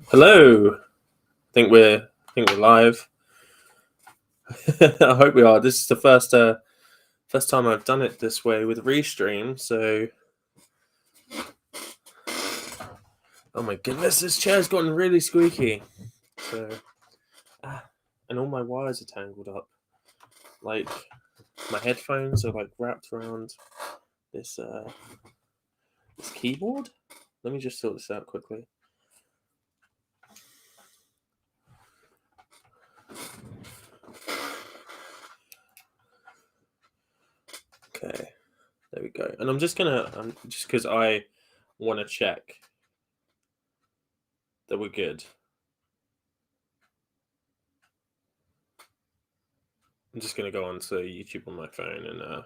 Hello. I think we're live. I hope we are. This is the first time I've done it this way with Restream. So, oh my goodness, this chair's gotten really squeaky. So, and all my wires are tangled up. Like my headphones are like wrapped around this this keyboard. Let me just sort this out quickly. Okay, there we go. And I'm just because I want to check that we're good. I'm just gonna go onto YouTube on my phone and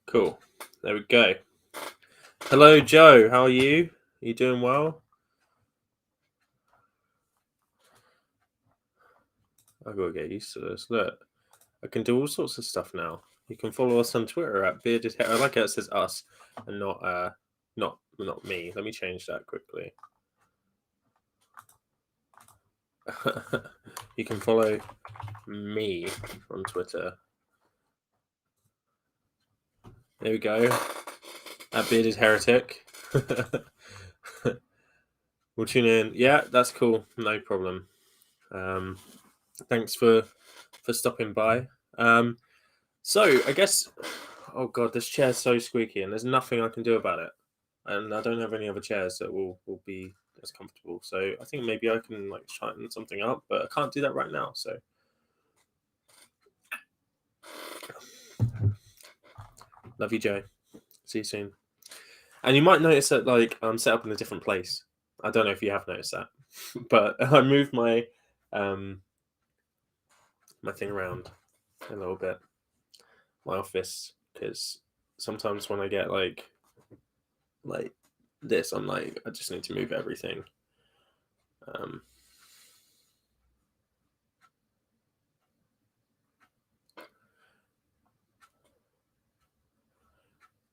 cool. There we go. Hello, Joe. How are you? Are you doing well? I gotta get used to this. Look, I can do all sorts of stuff now. You can follow us on Twitter at Bearded Hair. I like how it says us and not me. Let me change that quickly. You can follow me on Twitter. There we go. At Bearded Heretic. We'll tune in. Yeah, that's cool. No problem. Thanks for stopping by. So I guess, oh god, this chair's so squeaky, and there's nothing I can do about it, and I don't have any other chairs that will be as comfortable. So I think maybe I can like tighten something up, but I can't do that right now. So love you, Joe. See you soon. And you might notice that like I'm set up in a different place. I don't know if you have noticed that, but I moved my my thing around a little bit, my office, because sometimes when I get like this, I'm like, I just need to move everything.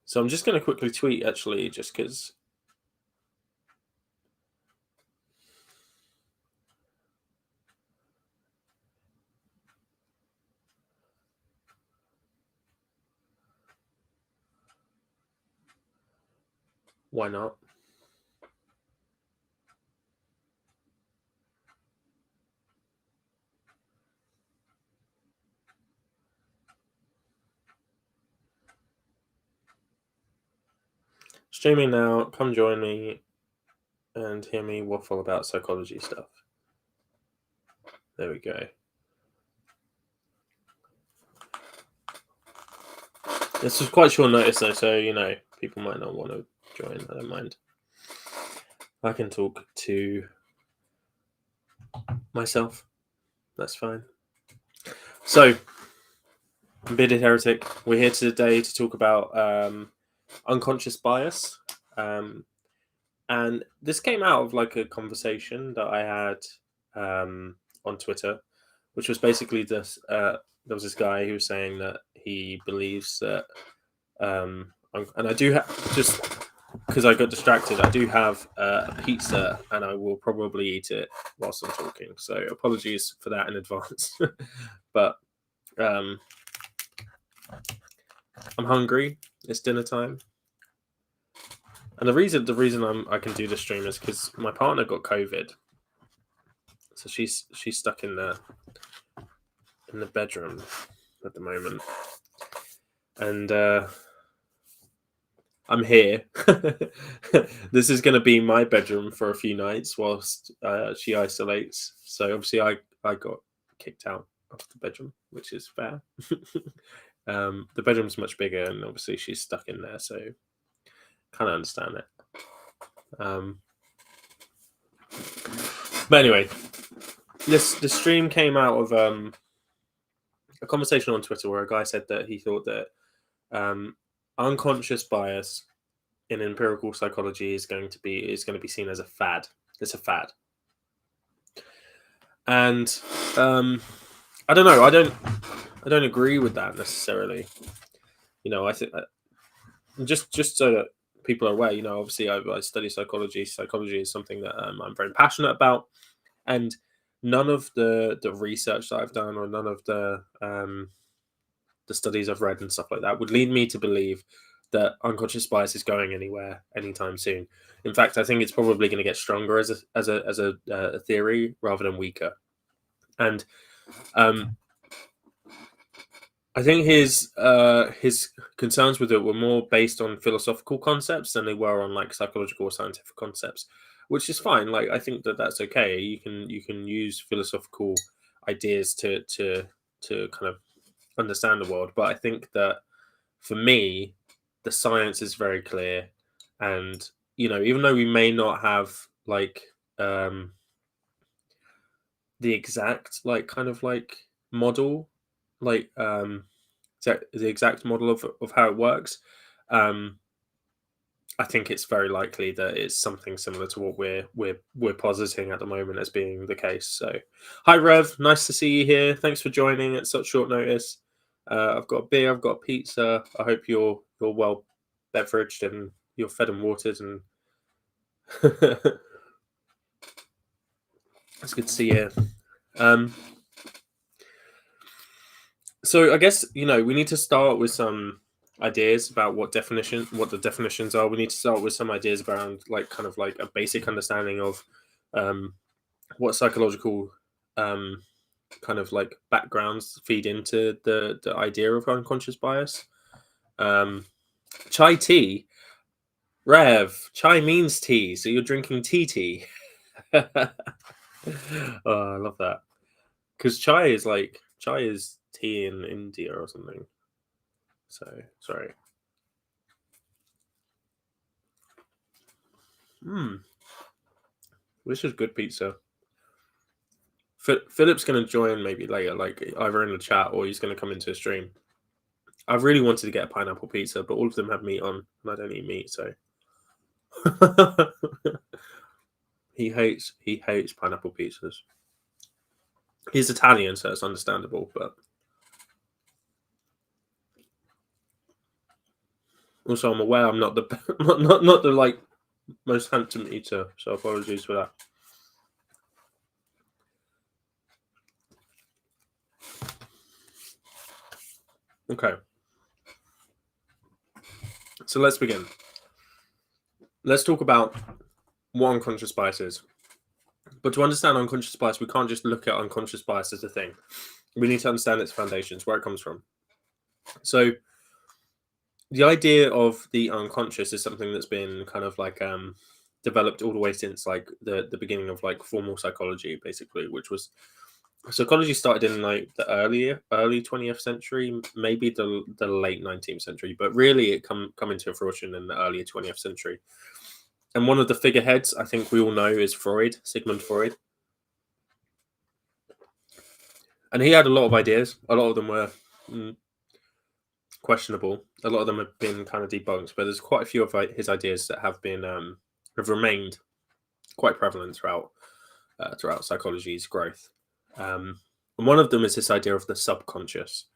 So I'm just going to quickly tweet, actually, just because. Why not? Streaming now. Come join me and hear me waffle about psychology stuff. There we go. This was quite short notice though, so you know people might not want to join. I don't mind. I can talk to myself. That's fine. So, Bearded Heretic, we're here today to talk about unconscious bias. And this came out of like a conversation that I had on Twitter, which was basically this. There was this guy who was saying that he believes that, and I do just because I got distracted. I do have a pizza, and I will probably eat it whilst I'm talking. So apologies for that in advance. But I'm hungry. It's dinner time. And the reason I can do this stream is because my partner got COVID, so she's stuck in the bedroom at the moment, and I'm here. This is going to be my bedroom for a few nights whilst she isolates. So obviously I got kicked out of the bedroom, which is fair. The bedroom's much bigger, and obviously she's stuck in there, so kind of understand it. But anyway, the stream came out of a conversation on Twitter where a guy said that he thought that unconscious bias in empirical psychology is going to be seen as a fad. It's a fad, and I don't know. I don't agree with that necessarily. I think just so that people are aware. Obviously, I study psychology. Psychology is something that I'm very passionate about, and none of the research that I've done, or none of the studies I've read and stuff like that, would lead me to believe that unconscious bias is going anywhere anytime soon. In fact, I think it's probably going to get stronger as a theory rather than weaker. And I think his concerns with it were more based on philosophical concepts than they were on like psychological or scientific concepts, which is fine. Like I think that that's okay. You can use philosophical ideas to kind of understand the world, but I think that for me, the science is very clear, and even though we may not have like the exact like kind of like model, like the exact model of how it works, um I think it's very likely that it's something similar to what we're positing at the moment as being the case. So, hi Rev, nice to see you here. Thanks for joining at such short notice. I've got a beer, I've got a pizza. I hope you're well beveraged and you're fed and watered, and it's good to see you. So I guess we need to start with some ideas about what the definitions are. We need to start with some ideas around like kind of like a basic understanding of what psychological kind of like backgrounds feed into the idea of unconscious bias. Chai tea, Rev. Chai means tea, so you're drinking tea. Oh, I love that, because chai is tea in India or something. So sorry. This is good pizza. Philip's going to join maybe later, like either in the chat or he's going to come into a stream. I really wanted to get a pineapple pizza, but all of them have meat on, and I don't eat meat, so he hates pineapple pizzas. He's Italian, so it's understandable, but also I'm aware I'm not the not the like most handsome eater, so apologies for that. Okay, so let's begin. Let's talk about what unconscious bias is. But to understand unconscious bias, we can't just look at unconscious bias as a thing. We need to understand its foundations, where it comes from. So the idea of the unconscious is something that's been kind of like developed all the way since like the beginning of like formal psychology, basically, which was psychology started in like the early 20th century, maybe the late 19th century, but really it come into fruition in the early 20th century. And one of the figureheads I think we all know is Sigmund Freud. And he had a lot of ideas. A lot of them were questionable. A lot of them have been kind of debunked, but there's quite a few of his ideas that have been have remained quite prevalent throughout psychology's growth. And one of them is this idea of the subconscious.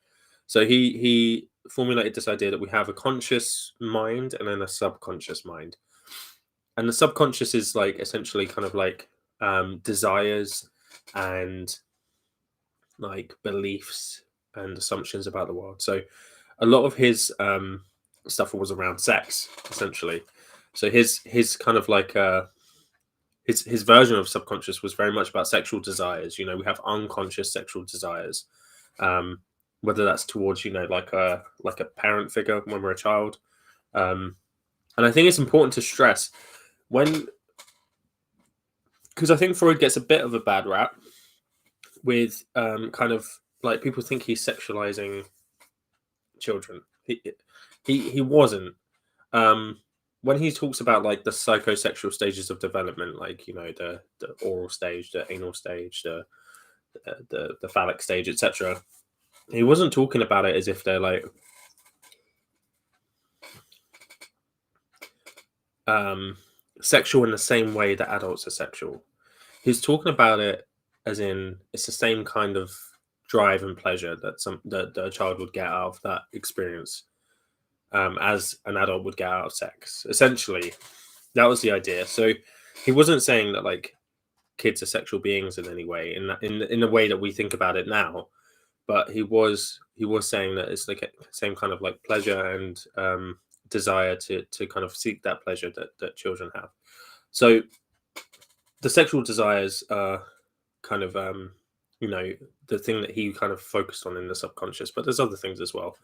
So he formulated this idea that we have a conscious mind and then a subconscious mind. And the subconscious is like essentially kind of like desires and like beliefs and assumptions about the world. So a lot of his stuff was around sex, essentially. So his kind of like his version of subconscious was very much about sexual desires. We have unconscious sexual desires, whether that's towards like a parent figure when we're a child. And I think it's important to stress because I think Freud gets a bit of a bad rap with kind of like people think he's sexualizing children. He wasn't. When he talks about like the psychosexual stages of development, like the oral stage, the anal stage, the phallic stage, etc., he wasn't talking about it as if they're like sexual in the same way that adults are sexual. He's talking about it as in it's the same kind of drive and pleasure that a child would get out of that experience, as an adult would get out of sex. Essentially, that was the idea. So he wasn't saying that like kids are sexual beings in any way, in the way that we think about it now, but he was saying that it's like a same kind of like pleasure and desire to kind of seek that pleasure that children have. So the sexual desires are kind of the thing that he kind of focused on in the subconscious, but there's other things as well,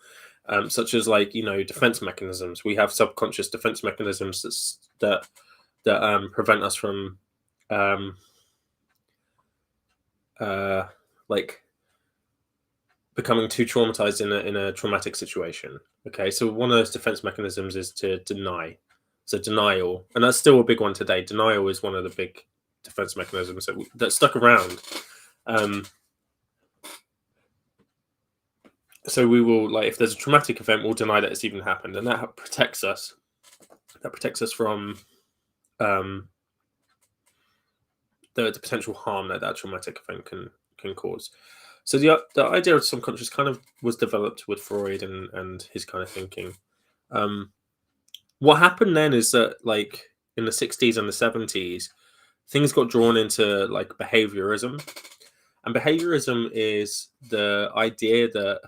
such as like defense mechanisms. We have subconscious defense mechanisms that prevent us from um, like becoming too traumatized in a traumatic situation. Okay, so one of those defense mechanisms is to deny. So denial, and that's still a big one today. Denial is one of the big defense mechanisms that stuck around. So we will, like, if there's a traumatic event, we'll deny that it's even happened, and that protects us. That protects us from the potential harm that traumatic event can cause. So the idea of subconscious kind of was developed with Freud and his kind of thinking. What happened then is that, like, in the 60s and the 70s, things got drawn into like behaviorism, and behaviorism is the idea that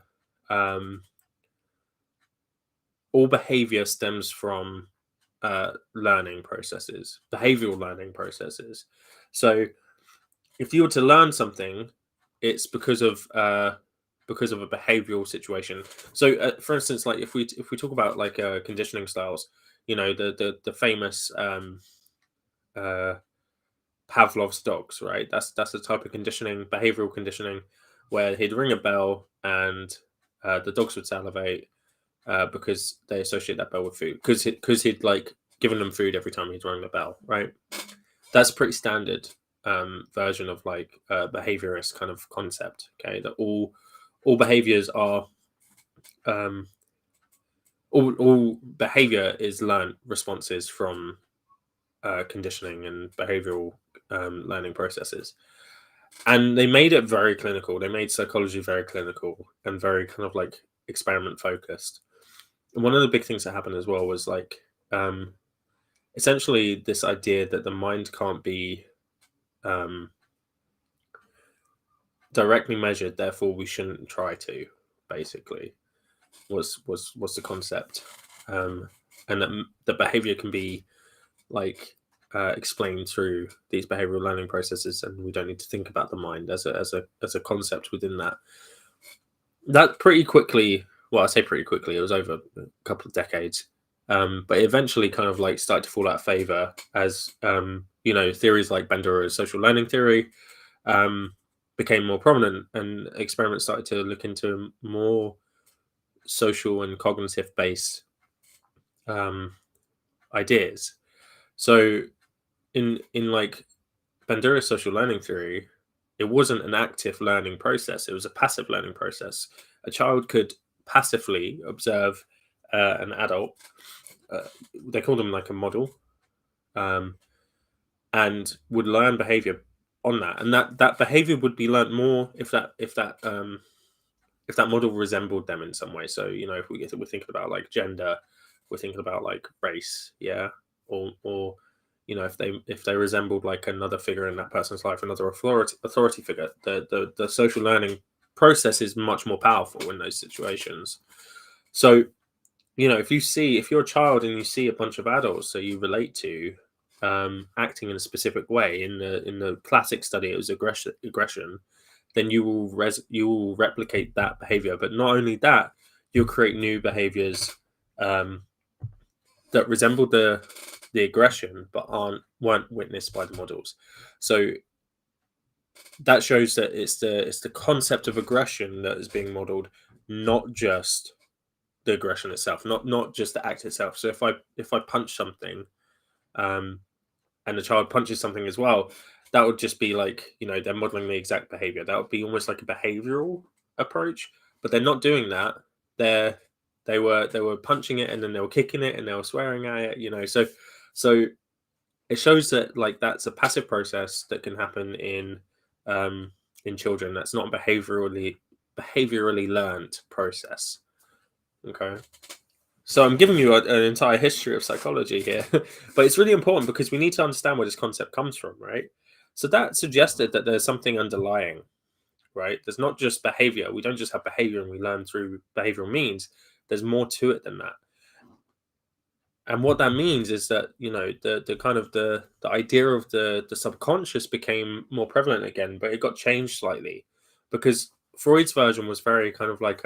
all behavior stems from learning processes, behavioral learning processes. So if you were to learn something, it's because of a behavioral situation. So for instance, like if we talk about like conditioning styles, the famous Pavlov's dogs, right? That's a type of conditioning, behavioral conditioning, where he'd ring a bell and the dogs would salivate because they associate that bell with food, because he'd like given them food every time he'd rung the bell, right? That's a pretty standard version of like behaviorist kind of concept. Okay, that all behaviors are all behavior is learned responses from conditioning and behavioral learning processes. And they made it very clinical. They made psychology very clinical and very kind of like experiment focused. And one of the big things that happened as well was like essentially this idea that the mind can't be directly measured, therefore we shouldn't try to. Basically, was the concept, and that the behavior can be like explained through these behavioral learning processes, and we don't need to think about the mind as a concept within that. That pretty quickly, well, I say pretty quickly, it was over a couple of decades, but it eventually kind of like started to fall out of favor as theories like Bandura's social learning theory became more prominent, and experiments started to look into more social and cognitive based ideas. So in like Bandura's social learning theory, it wasn't an active learning process, it was a passive learning process. A child could passively observe an adult, they called them like a model, and would learn behavior on that, and that behavior would be learned more if that model resembled them in some way. So if we're thinking about like gender, we're thinking about like race, yeah, or if they resembled like another figure in that person's life, another authority figure, the social learning process is much more powerful in those situations. So if you're a child and you see a bunch of adults that you relate to acting in a specific way, in the classic study it was aggression, then you will replicate that behavior. But not only that, you'll create new behaviors that resemble the aggression but weren't witnessed by the models. So that shows that it's the concept of aggression that is being modeled, not just the aggression itself, not just the act itself. So if I punch something and the child punches something as well, that would just be like, they're modeling the exact behavior. That would be almost like a behavioral approach, but they're not doing that. They were punching it, and then they were kicking it, and they were swearing at it, so it shows that like that's a passive process that can happen in children. That's not behaviorally behaviorally learned process. Okay. So I'm giving you an entire history of psychology here, but it's really important because we need to understand where this concept comes from, right? So that suggested that there's something underlying, right? There's not just behavior. We don't just have behavior and we learn through behavioral means. There's more to it than that. And what that means is that, the kind of the idea of the subconscious became more prevalent again, but it got changed slightly because Freud's version was very kind of like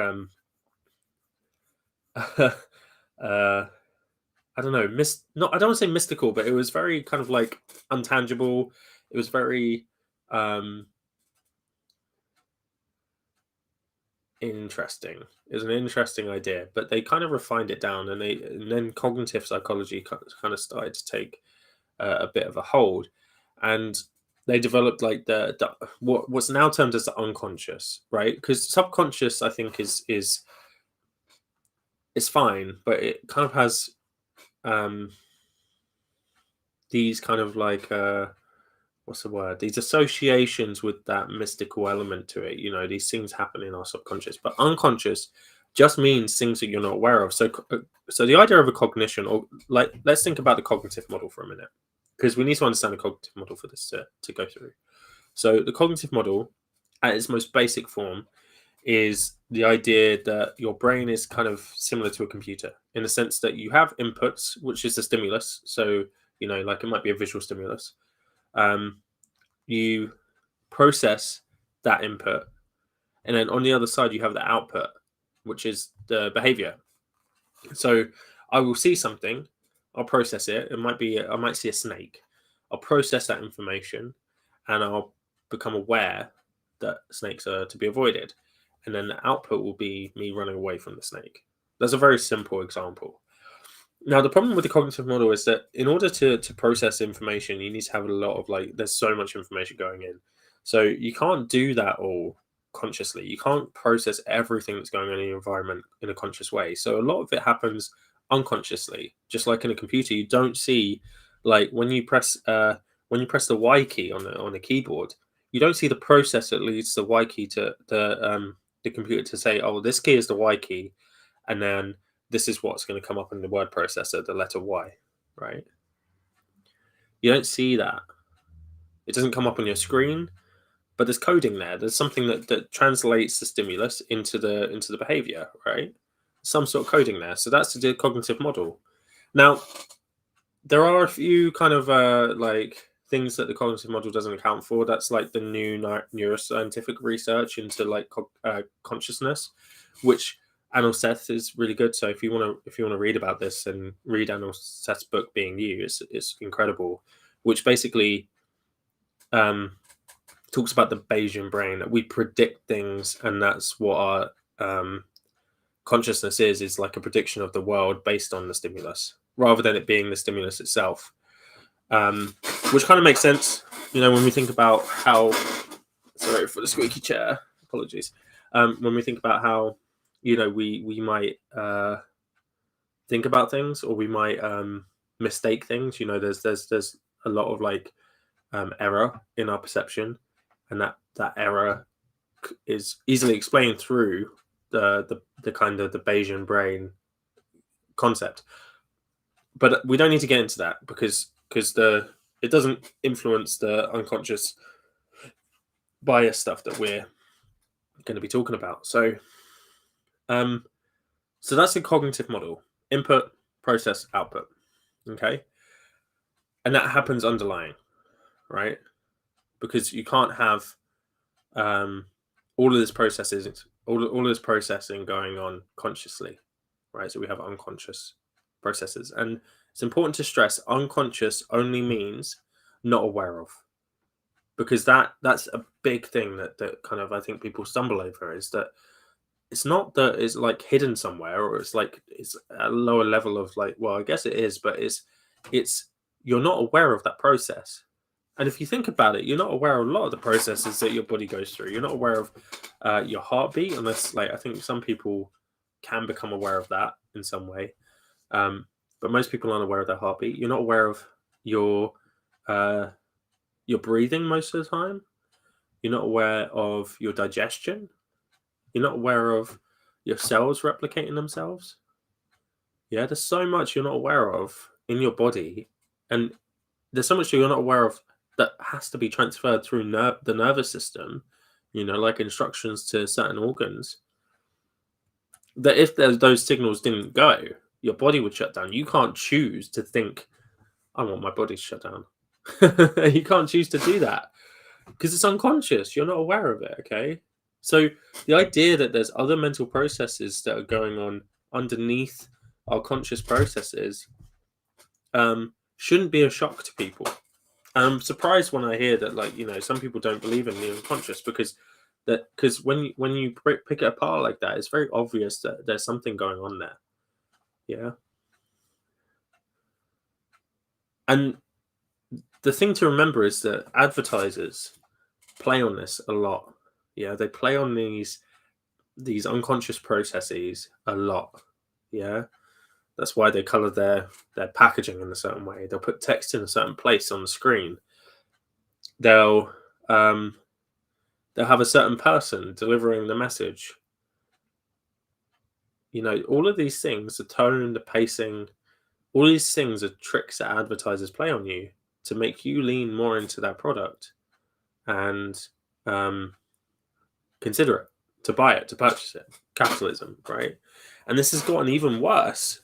uh I don't know, not I don't want to say mystical, but it was very kind of like untangible. It was very um interesting. It was an interesting idea, but they kind of refined it down, and then cognitive psychology kind of started to take a bit of a hold, and they developed like what's now termed as the unconscious, right? Because subconscious, I think, is fine, but it kind of has um these kind of like what's the word? These associations with that mystical element to it. These things happen in our subconscious, but unconscious just means things that you're not aware of. So the idea of a cognition, or like, let's think about the cognitive model for a minute, because we need to understand the cognitive model for this to go through. So the cognitive model, at its most basic form, is the idea that your brain is kind of similar to a computer in the sense that you have inputs, which is the stimulus. So, like it might be a visual stimulus. You process that input, and then on the other side you have the output, which is the behavior. So I will see something, I'll process it. I might see a snake. I'll process that information, and I'll become aware that snakes are to be avoided, and then the output will be me running away from the snake. That's a very simple example. Now, the problem with the cognitive model is that in order to process information, you need to have a lot of, like, there's so much information going in. So you can't do that all consciously. You can't process everything that's going on in your environment in a conscious way. So a lot of it happens unconsciously. Just like in a computer, you don't see, like, when you press the Y key on the keyboard, you don't see the process that leads the Y key to the computer to say, oh, this key is the Y key, and then this is what's going to come up in the word processor, the letter Y, right? You don't see that. It doesn't come up on your screen, but there's coding there. There's something that translates the stimulus into the behavior, right? Some sort of coding there. So that's the cognitive model. Now, there are a few kind of like things that the cognitive model doesn't account for. That's like the new neuroscientific research into like consciousness, which Anil Seth is really good. So if you want to read about this, and read Anil Seth's book Being You, it's incredible. Which basically talks about the Bayesian brain, that we predict things, and that's what our consciousness is like a prediction of the world based on the stimulus, rather than it being the stimulus itself. Which kind of makes sense, when we think about how. Sorry for the squeaky chair. Apologies. When we think about how, we might think about things, or we might mistake things. There's a lot of like error in our perception, and that error is easily explained through the kind of the Bayesian brain concept. But we don't need to get into that because it doesn't influence the unconscious bias stuff that we're going to be talking about. So that's a cognitive model: input, process, output. Okay, and that happens underlying, right? Because you can't have all of this processing going on consciously, right? So we have unconscious processes, and it's important to stress unconscious only means not aware of, because that's a big thing that kind of, I think, people stumble over, is that it's not that it's like hidden somewhere, or it's like it's a lower level of, like, well, I guess it is, but it's you're not aware of that process. And if you think about it, you're not aware of a lot of the processes that your body goes through. You're not aware of your heartbeat, unless, like, I think some people can become aware of that in some way. But most people aren't aware of their heartbeat. You're not aware of your breathing most of the time. You're not aware of your digestion. You're not aware of your cells replicating themselves. Yeah, there's so much you're not aware of in your body, and there's so much you're not aware of that has to be transferred through the nervous system, like instructions to certain organs, that if those signals didn't go, your body would shut down. You can't choose to think, I want my body to shut down. You can't choose to do that because it's unconscious. You're not aware of it, okay? So the idea that there's other mental processes that are going on underneath our conscious processes shouldn't be a shock to people. I'm surprised when I hear that, some people don't believe in the unconscious because when you pick it apart like that, it's very obvious that there's something going on there. Yeah. And the thing to remember is that advertisers play on this a lot. Yeah, they play on these unconscious processes a lot. Yeah. That's why they color their packaging in a certain way. They'll put text in a certain place on the screen. They'll have a certain person delivering the message. All of these things, the tone, the pacing, all these things are tricks that advertisers play on you to make you lean more into that product and consider it, to buy it, to purchase it. Capitalism, right? And this has gotten even worse,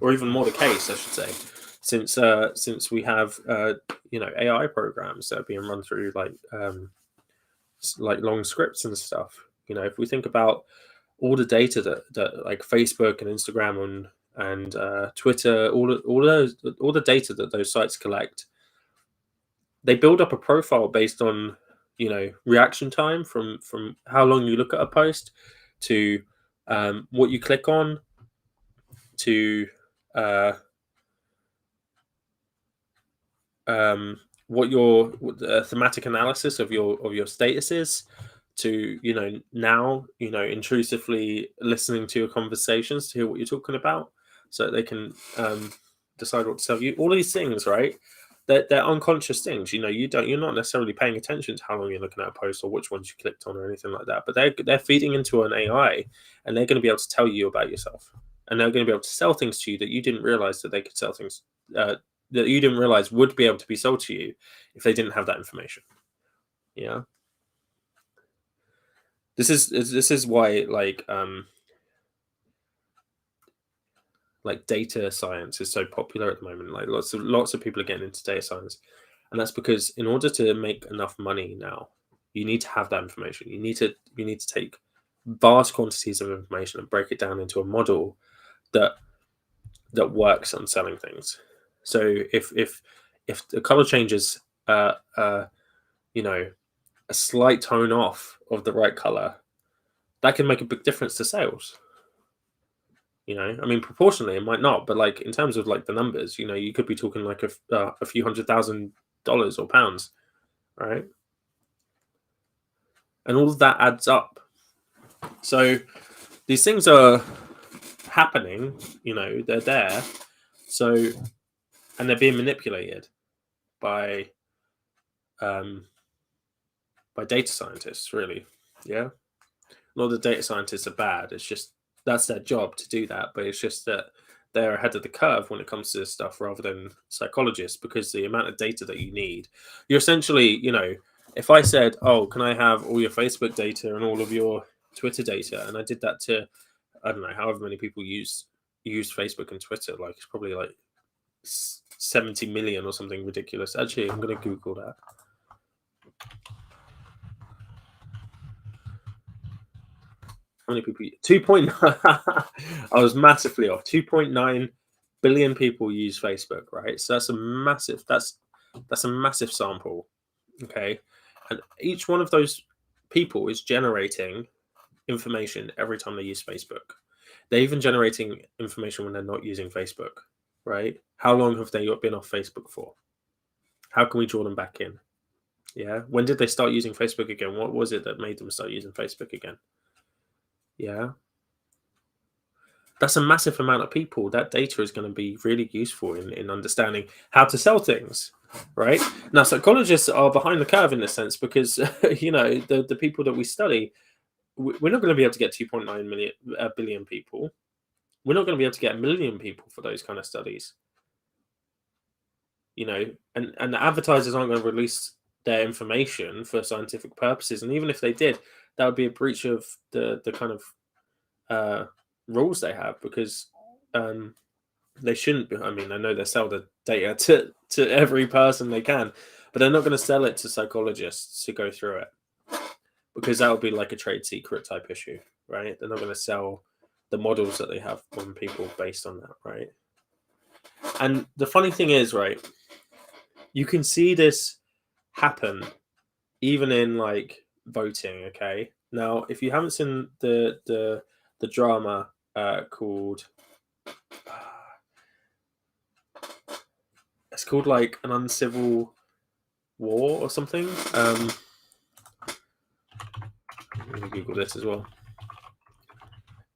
or even more the case, I should say, since we have AI programs that are being run through like long scripts and stuff. If we think about all the data that like Facebook and Instagram and Twitter, all the data that those sites collect, they build up a profile based on reaction time from how long you look at a post to what you click on to what your thematic analysis of your status is, to now intrusively listening to your conversations to hear what you're talking about, so that they can decide what to tell you. All these things, right? They're unconscious things. You're not necessarily paying attention to how long you're looking at a post or which ones you clicked on or anything like that. But they're feeding into an AI, and they're going to be able to tell you about yourself, and they're going to be able to sell things to you that you didn't realize that they could sell things. That you didn't realize would be able to be sold to you if they didn't have that information. Yeah. This is why like data science is so popular at the moment. Like lots of people are getting into data science, and that's because in order to make enough money now, you need to have that information. You need to take vast quantities of information and break it down into a model that works on selling things. So if the color changes, a slight tone off of the right color, that can make a big difference to sales. I mean, proportionally it might not, but like in terms of like the numbers, you could be talking like a few $100,000 or pounds, right? And all of that adds up. So these things are happening, they're there. So, and they're being manipulated by data scientists, really. Yeah. Not that data scientists are bad. It's just that's their job to do that. But it's just that they're ahead of the curve when it comes to this stuff rather than psychologists, because the amount of data that you need, you're essentially, if I said, oh, can I have all your Facebook data and all of your Twitter data? And I did that to, I don't know, however many people use Facebook and Twitter, like it's probably like 70 million or something ridiculous. Actually, I'm going to Google that. How many people? 2.9. I was massively off. 2.9 billion people use Facebook, right? So that's a massive sample. Okay, and each one of those people is generating information every time they use Facebook. They're even generating information when they're not using Facebook, right? How long have they been off Facebook for? How can we draw them back in? Yeah. When did they start using Facebook again? What was it that made them start using Facebook again? Yeah. That's a massive amount of people. That data is going to be really useful in understanding how to sell things, right? Now, psychologists are behind the curve in this sense because, the people that we study, we're not going to be able to get 2.9 billion people. We're not going to be able to get 1 million people for those kind of studies. And the advertisers aren't going to release their information for scientific purposes. And even if they did, that would be a breach of the kind of rules they have, because they shouldn't be. I mean, I know they sell the data to every person they can, but they're not going to sell it to psychologists to go through it, because that would be like a trade secret type issue, right? They're not going to sell the models that they have on people based on that, right? And the funny thing is, right, you can see this happen even in like voting. Okay, now if you haven't seen the drama called it's called like an uncivil war or something. Let me Google this as well.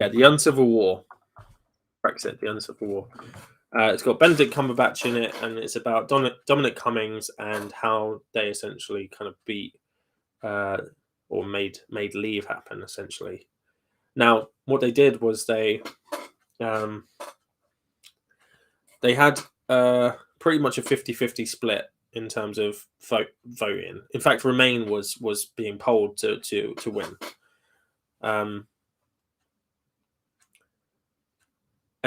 Yeah, the Uncivil War. Brexit, the Uncivil War. It's got Benedict Cumberbatch in it, and it's about Dominic Cummings and how they essentially kind of beat or made leave happen, essentially. Now, what they did was they had pretty much a 50-50 split in terms of voting. In fact, Remain was being polled to win. And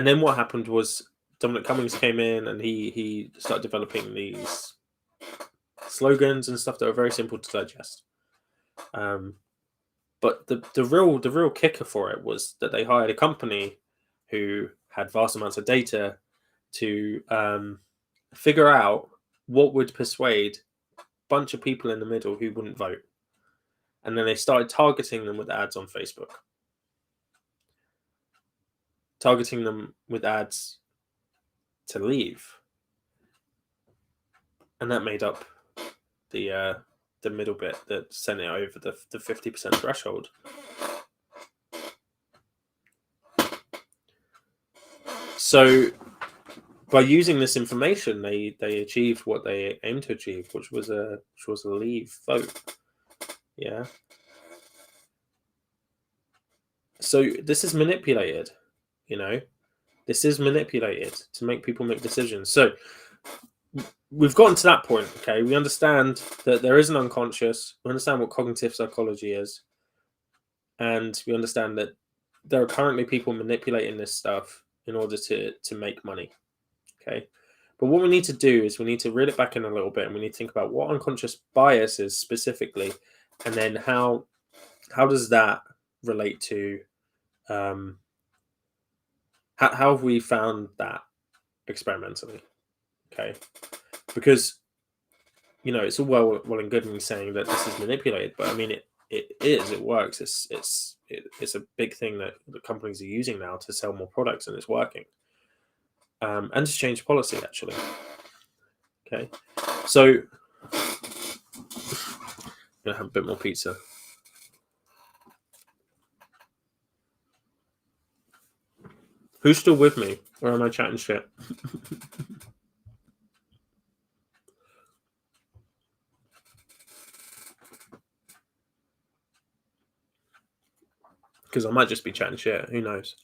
then what happened was Dominic Cummings came in and he started developing these slogans and stuff that were very simple to digest. But the real kicker for it was that they hired a company who had vast amounts of data to figure out what would persuade a bunch of people in the middle who wouldn't vote. And then they started targeting them with ads on Facebook. Targeting them with ads to leave. And that made up the middle bit that sent it over the 50% threshold. So by using this information, they achieved what they aimed to achieve, which was a leave vote. Yeah. So this is manipulated, This is manipulated to make people make decisions. So we've gotten to that point, okay? We understand that there is an unconscious. We understand what cognitive psychology is. And we understand that there are currently people manipulating this stuff in order to make money, okay? But what we need to do is we need to reel it back in a little bit, and we need to think about what unconscious bias is specifically, and then how does that relate to how have we found that experimentally, okay? Because it's all well and good me saying that this is manipulated, but I mean it works. It's a big thing that the companies are using now to sell more products, and it's working. And to change policy, actually. Okay, so I'm gonna have a bit more pizza. Who's still with me, or am I chatting shit? Because I might just be chatting shit. Who knows?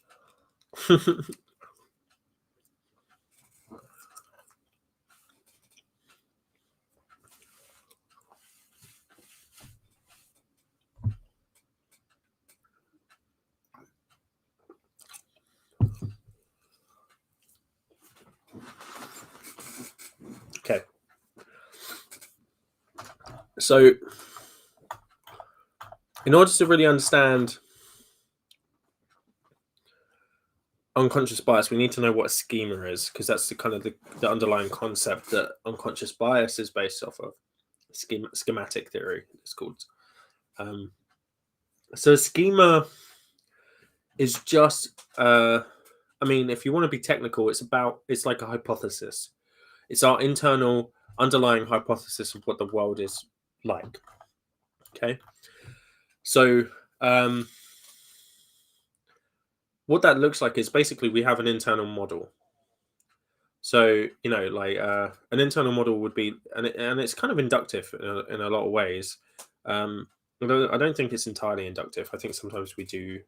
Okay. So, in order to really understand unconscious bias, we need to know what a schema is, because that's the kind of the underlying concept that unconscious bias is based off of. Schematic theory, it's called. So a schema is just, I mean, if you want to be technical, it's like a hypothesis. It's our internal underlying hypothesis of what the world is like. Okay. So what that looks like is basically we have an internal model. So, like an internal model would be, and it's kind of inductive in a lot of ways. I don't think it's entirely inductive. I think sometimes we do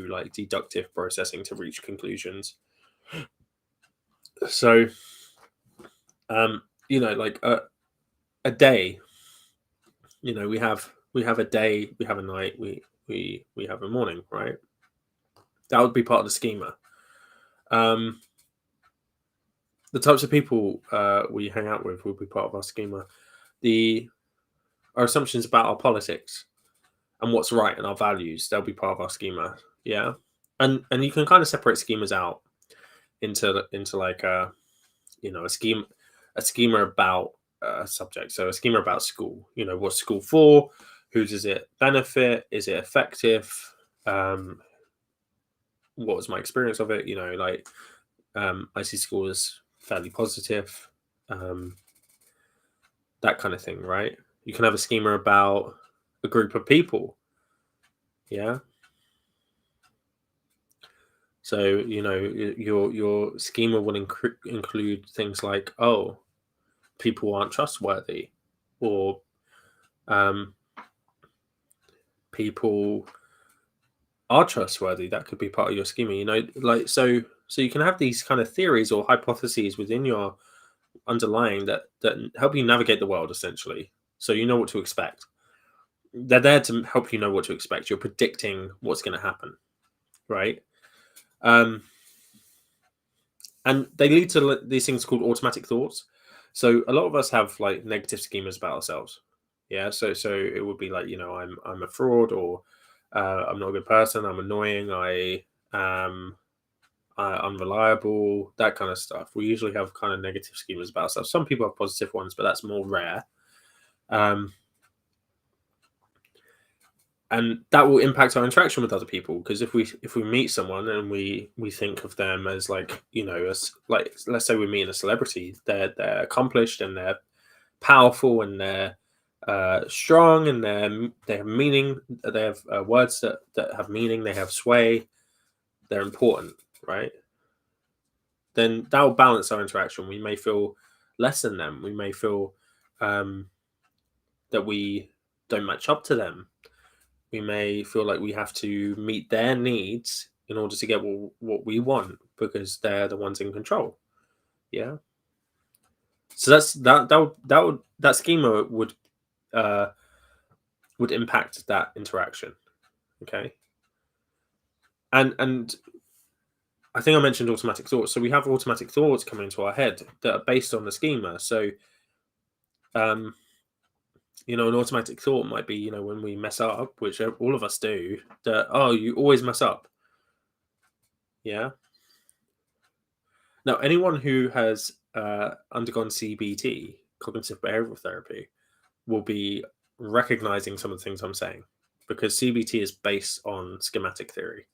like deductive processing to reach conclusions. So, um, like a day. We have a day, we have a night, we have a morning, right? That would be part of the schema. Um, the types of people we hang out with will be part of our schema. The Our assumptions about our politics and what's right and our values, they'll be part of our schema. Yeah, and you can kind of separate schemas out into like a schema about a subject. So a schema about school. What's school for? Who does it benefit? Is it effective? Um, what was my experience of it? I see school as fairly positive. Um, that kind of thing, right? You can have a schema about a group of people. Yeah. So your schema will include things like, oh, people aren't trustworthy, or um, people are trustworthy. That could be part of your schema. So you can have these kind of theories or hypotheses within your underlying that help you navigate the world, essentially. So you know what to expect. They're there to help you know what to expect. You're predicting what's going to happen, right? Um, and they lead to these things called automatic thoughts. So a lot of us have like negative schemas about ourselves. Yeah. So it would be like, I'm a fraud, or I'm not a good person. I'm annoying. Um unreliable. That kind of stuff. We usually have kind of negative schemas about ourselves. Some people have positive ones, but that's more rare. Um, and that will impact our interaction with other people, because if we meet someone and we think of them as like, as like, let's say we're meeting a celebrity, they're accomplished and they're powerful and they're strong, and they have meaning, they have words that have meaning, they have sway, they're important, right? Then that will balance our interaction. We may feel less than them, we may feel um, that we don't match up to them. We may feel like we have to meet their needs in order to get what we want, because they're the ones in control. Yeah. So that schema uh, would impact that interaction. Okay. And I think I mentioned automatic thoughts. So we have automatic thoughts coming into our head that are based on the schema. So um, an automatic thought might be, when we mess up, which all of us do, that, oh, you always mess up. Yeah. Now, anyone who has undergone CBT, cognitive behavioral therapy, will be recognizing some of the things I'm saying, because CBT is based on schematic theory.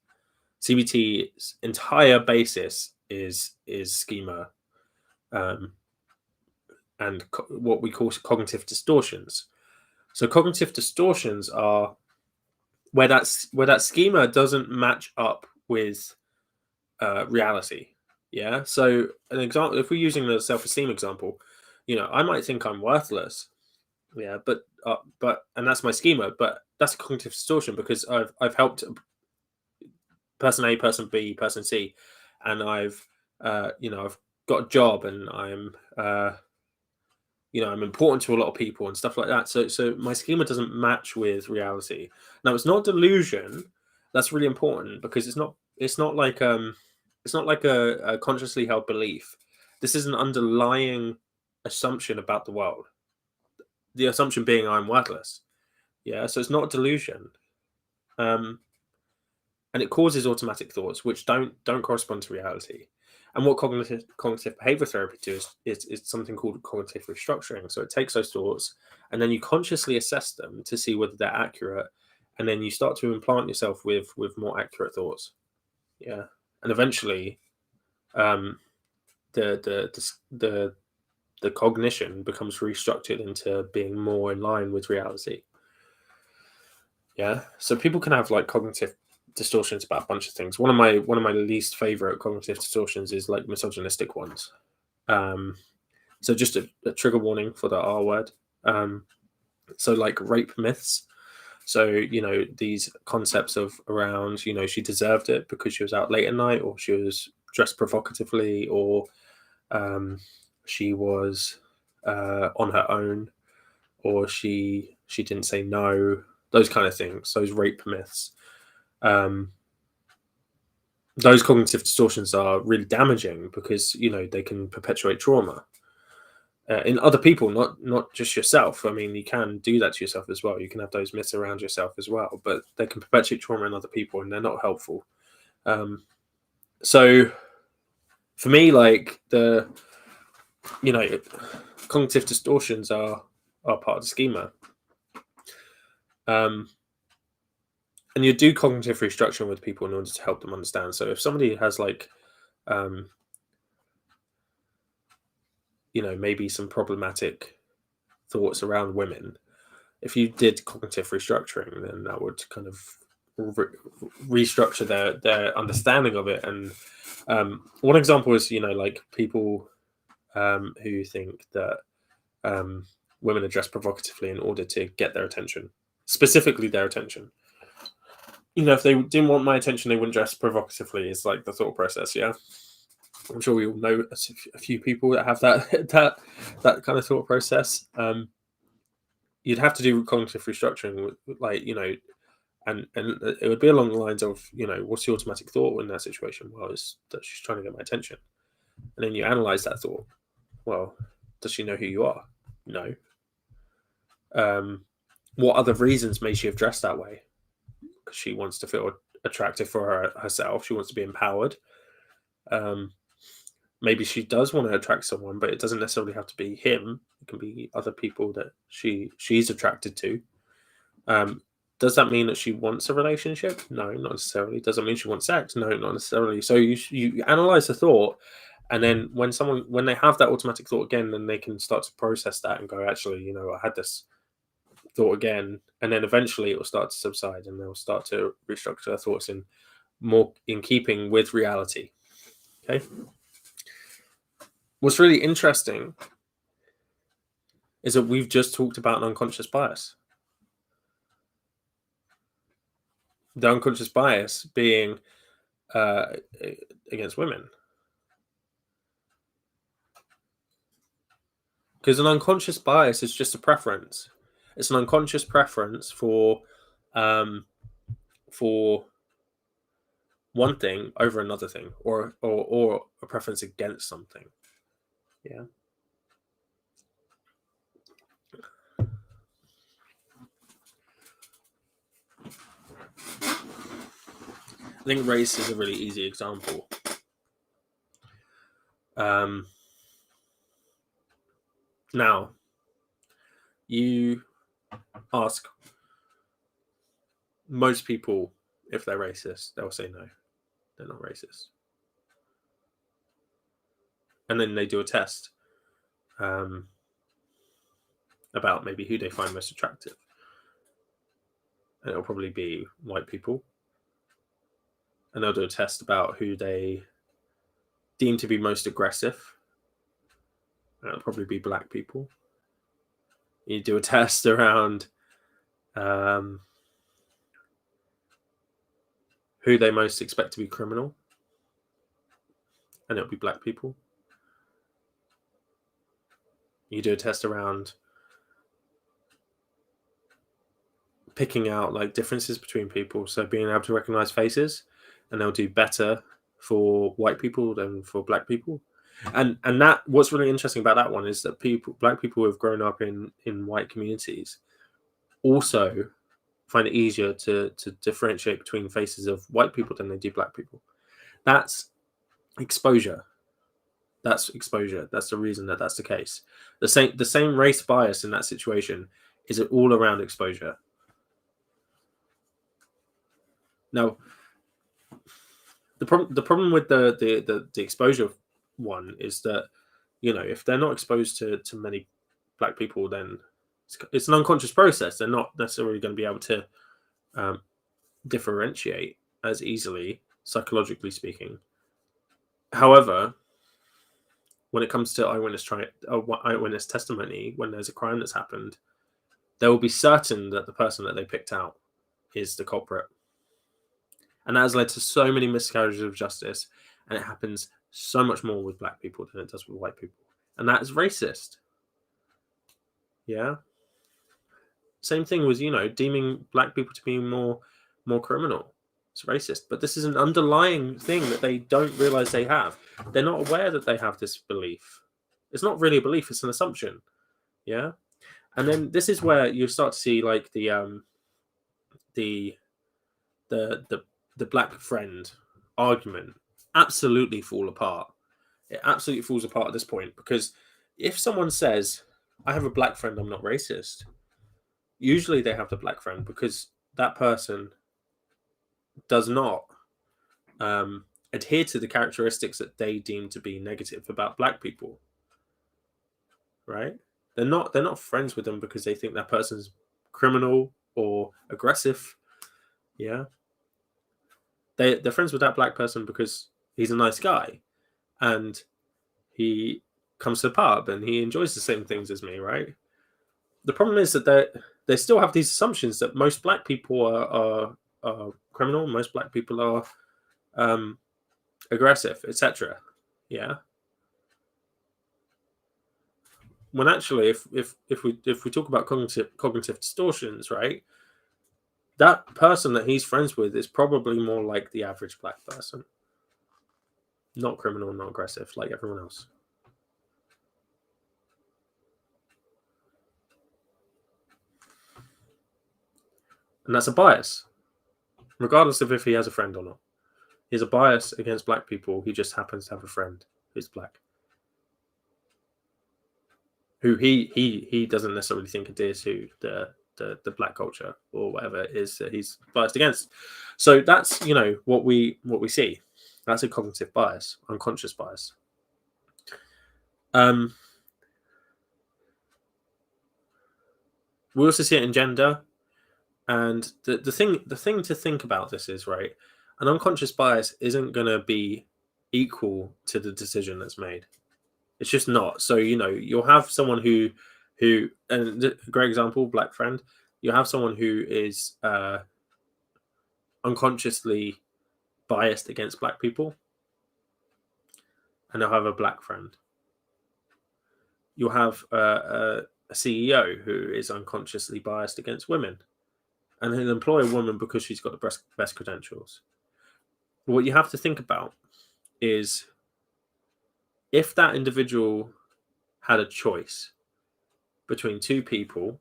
CBT's entire basis is schema, um, and what we call cognitive distortions. So cognitive distortions are where that schema doesn't match up with reality. Yeah. So an example, if we're using the self-esteem example, I might think I'm worthless. Yeah, but and that's my schema. But that's a cognitive distortion, because I've helped person A, person B, person C, and I've got a job, and I'm important to a lot of people and stuff like that. So my schema doesn't match with reality. Now, it's not delusion. That's really important, because it's not like a consciously held belief. This is an underlying assumption about the world. The assumption being I'm worthless. Yeah, so it's not delusion. Um, and it causes automatic thoughts which don't correspond to reality. And what cognitive behavior therapy does is something called cognitive restructuring. So it takes those thoughts, and then you consciously assess them to see whether they're accurate, and then you start to implant yourself with more accurate thoughts. Yeah, and eventually, um, the cognition becomes restructured into being more in line with reality. Yeah, so people can have like cognitive distortions about a bunch of things. One of my least favorite cognitive distortions is like misogynistic ones. So just a trigger warning for the R word. So like rape myths. So, these concepts of around, she deserved it because she was out late at night, or she was dressed provocatively, or she was on her own, or she didn't say no, those kind of things, those rape myths. Those cognitive distortions are really damaging because, they can perpetuate trauma in other people, not just yourself. I mean, you can do that to yourself as well. You can have those myths around yourself as well, but they can perpetuate trauma in other people, and they're not helpful. So for me, like, the cognitive distortions are part of the schema. And you do cognitive restructuring with people in order to help them understand. So if somebody has like maybe some problematic thoughts around women, if you did cognitive restructuring, then that would kind of restructure their understanding of it. And one example is, like people who think that women are dressed provocatively in order to get their attention, specifically their attention. If they didn't want my attention, they wouldn't dress provocatively. Is like the thought process. Yeah, I'm sure we all know a few people that have that kind of thought process. You'd have to do cognitive restructuring, like, and it would be along the lines of, what's the automatic thought in that situation? Well, it's that she's trying to get my attention. And then you analyze that thought. Well, does she know who you are? No. What other reasons may she have dressed that way? Because she wants to feel attractive for herself. She wants to be empowered. Maybe she does want to attract someone, but it doesn't necessarily have to be him. It can be other people that she's attracted to. Does that mean that she wants a relationship? No, not necessarily. Does it mean she wants sex? No, not necessarily. So you analyze the thought, and then when they have that automatic thought again, then they can start to process that and go, actually, I had this thought again, and then eventually it will start to subside, and they'll start to restructure their thoughts more in keeping with reality. Okay. What's really interesting is that we've just talked about an unconscious bias. The unconscious bias being against women. Because an unconscious bias is just a preference. It's an unconscious preference for one thing over another thing, or a preference against something. Yeah. I think race is a really easy example. Now, you ask most people if they're racist, they'll say no, they're not racist. And then they do a test about maybe who they find most attractive. And it'll probably be white people. And they'll do a test about who they deem to be most aggressive. And it'll probably be black people. You do a test around who they most expect to be criminal, and it'll be black people. You do a test around picking out like differences between people, so being able to recognize faces, and they'll do better for white people than for black people. And that, what's really interesting about that one is that black people who have grown up in white communities also find it easier to differentiate between faces of white people than they do black people. That's exposure. That's exposure. That's the reason that that's the case. The same race bias in that situation is all around exposure. Now, the problem with the exposure one is that, if they're not exposed to many black people, then it's an unconscious process. They're not necessarily going to be able to differentiate as easily, psychologically speaking. However, when it comes to eyewitness testimony, when there's a crime that's happened, they will be certain that the person that they picked out is the culprit. And that has led to so many miscarriages of justice, and it happens so much more with black people than it does with white people. And that is racist. Yeah. Same thing with, deeming black people to be more criminal. It's racist. But this is an underlying thing that they don't realize they have. They're not aware that they have this belief. It's not really a belief, it's an assumption. Yeah. And then this is where you start to see like the black friend argument absolutely fall apart. It absolutely falls apart at this point, because if someone says, I have a black friend, I'm not racist, usually they have the black friend because that person does not adhere to the characteristics that they deem to be negative about black people. Right? They're not friends with them because they think that person's criminal or aggressive. Yeah. They're friends with that black person because he's a nice guy and he comes to the pub and he enjoys the same things as me, right? The problem is that they still have these assumptions that most black people are criminal, most black people are aggressive, etc. Yeah. When actually, if we talk about cognitive distortions, right, that person that he's friends with is probably more like the average black person, not criminal, not aggressive, like everyone else. And that's a bias, regardless of if he has a friend or not. He has a bias against black people. He just happens to have a friend who's black, who he doesn't necessarily think adheres to the black culture or whatever it is that he's biased against. So that's what we see. That's a cognitive bias, unconscious bias. We also see it in gender, and the thing to think about this is, right, an unconscious bias isn't going to be equal to the decision that's made. It's just not. So you'll have someone who and a great example, black friend, you have someone who is unconsciously biased against black people, and they'll have a black friend. You'll have a CEO who is unconsciously biased against women, and he'll employ a woman because she's got the best credentials. What you have to think about is, if that individual had a choice between two people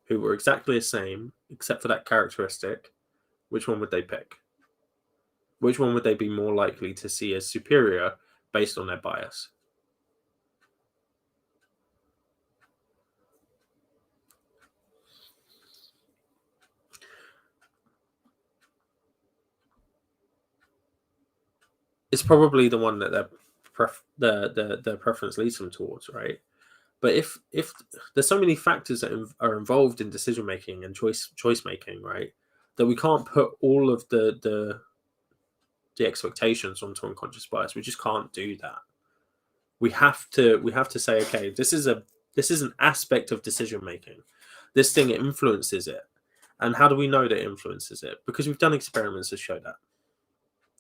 who were exactly the same except for that characteristic, which one would they pick? Which one would they be more likely to see as superior based on their bias? It's probably the one that their preference leads them towards, right? But if there's so many factors that are involved in decision making and choice making, right, that we can't put all of the expectations onto unconscious bias. We just can't do that. We have to say, okay, this is an aspect of decision making. This thing influences it, and how do we know that it influences it? Because we've done experiments to show that.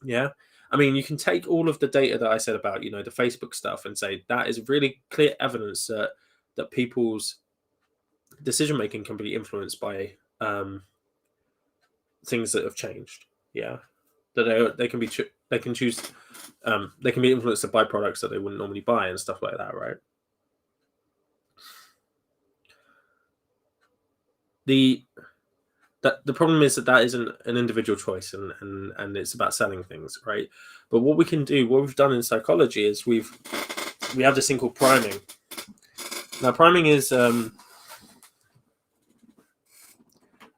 Yeah. I mean, you can take all of the data that I said about, the Facebook stuff and say that is really clear evidence that people's decision making can be influenced by things that have changed. Yeah, that they can choose. They can be influenced by products that they wouldn't normally buy and stuff like that, right? The problem is that isn't an individual choice, and it's about selling things, right? But what we can do, what we've done in psychology, is we have this thing called priming. Now, priming is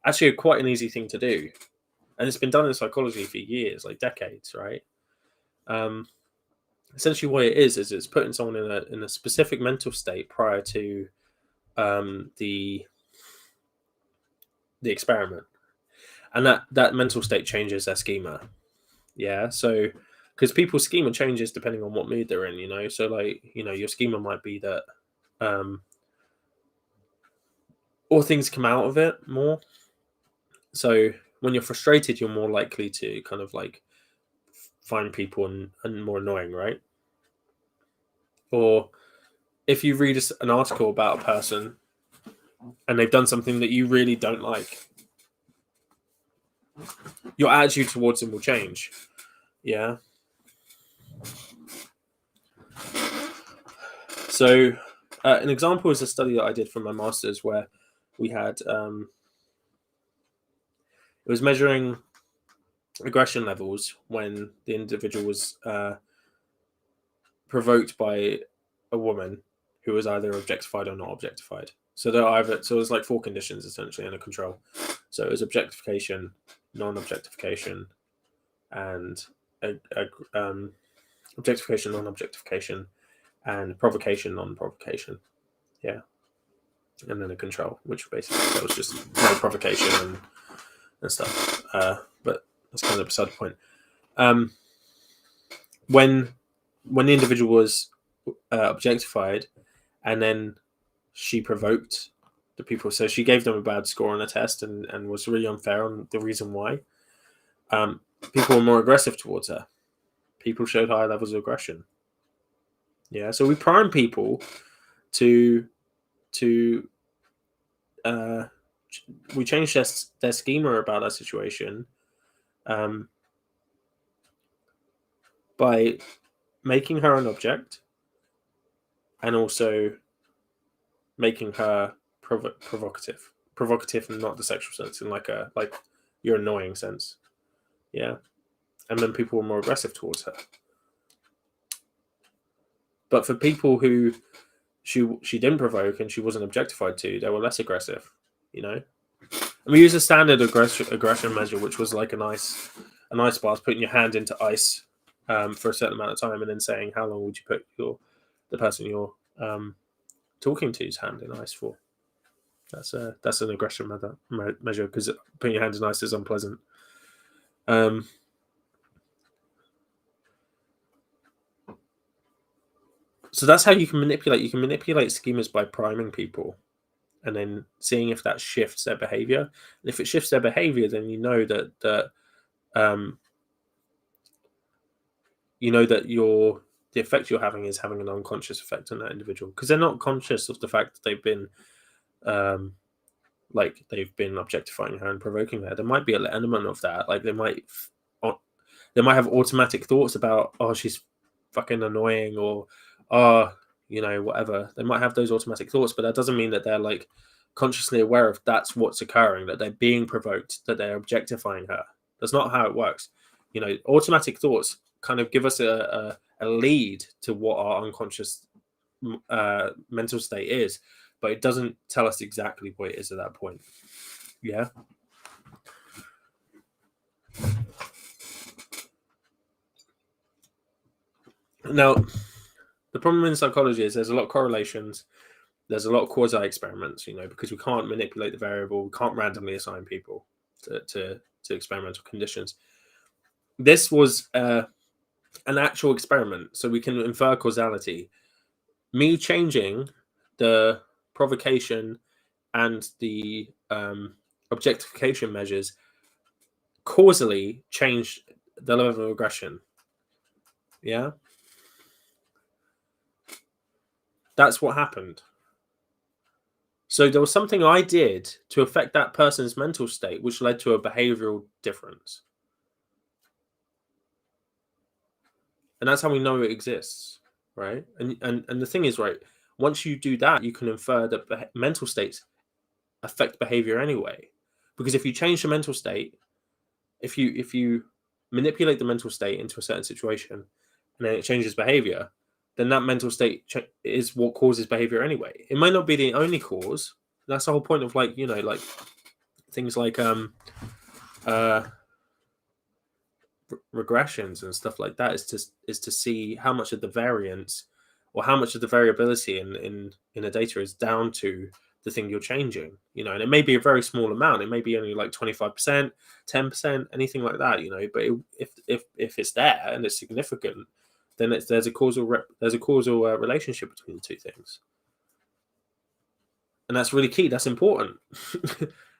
actually quite an easy thing to do, and it's been done in psychology for years, like decades, right? Essentially, what it is it's putting someone in a specific mental state prior to the experiment, and that mental state changes their schema. Yeah, so because people's schema changes depending on what mood they're in, so like your schema might be that or things come out of it more. So when you're frustrated, you're more likely to kind of like find people and more annoying, right? Or if you read an article about a person and they've done something that you really don't like, your attitude towards them will change. Yeah. So an example is a study that I did for my master's where we had it was measuring aggression levels when the individual was provoked by a woman who was either objectified or not objectified. So there's like 4 conditions essentially and a control. So it was objectification, non-objectification, and objectification, non-objectification, and provocation, non-provocation. Yeah, and then a control, which basically that was just no provocation and stuff. But that's kind of beside the point. When the individual was objectified, and then she provoked the people, so she gave them a bad score on a test and was really unfair on the reason why. People were more aggressive towards her. People showed higher levels of aggression. Yeah, so we prime people to we change their schema about that situation by making her an object and also making her provocative and not the sexual sense, in like you're annoying sense. Yeah, and then people were more aggressive towards her. But for people who she didn't provoke and she wasn't objectified to, they were less aggressive. And we used a standard aggression measure, which was like an ice bath, putting your hand into ice for a certain amount of time, and then saying how long would you put the person you're talking to's hand in ice for. That's an aggression measure, because putting your hand in ice is unpleasant. So that's how you can manipulate. You can manipulate schemas by priming people and then seeing if that shifts their behavior. And if it shifts their behavior, then you know that the effect you're having is having an unconscious effect on that individual, because they're not conscious of the fact that they've been objectifying her and provoking her. There might be an element of that. Like they might have automatic thoughts about, oh, she's fucking annoying, or whatever. They might have those automatic thoughts, but that doesn't mean that they're like consciously aware of that's what's occurring, that they're being provoked, that they're objectifying her. That's not how it works. Automatic thoughts kind of give us a lead to what our unconscious mental state is, but it doesn't tell us exactly what it is at that point. Yeah. Now, the problem in psychology is there's a lot of correlations. There's a lot of quasi experiments, because we can't manipulate the variable. We can't randomly assign people to experimental conditions. This was an actual experiment, so we can infer causality. Me changing the provocation and the objectification measures causally changed the level of aggression. Yeah? That's what happened. So there was something I did to affect that person's mental state, which led to a behavioral difference. And that's how we know it exists, right? And the thing is, right, once you do that, you can infer that mental states affect behavior anyway. Because if you change the mental state, if you manipulate the mental state into a certain situation and then it changes behavior, then that mental state is what causes behavior anyway. It might not be the only cause. That's the whole point of things like regressions and stuff like that, is to see how much of the variance or how much of the variability in a data is down to the thing you're changing, and it may be a very small amount. It may be only like 25%, 10%, anything like that, but if it's there and it's significant, then there's a causal relationship between the two things. And that's really key. That's important.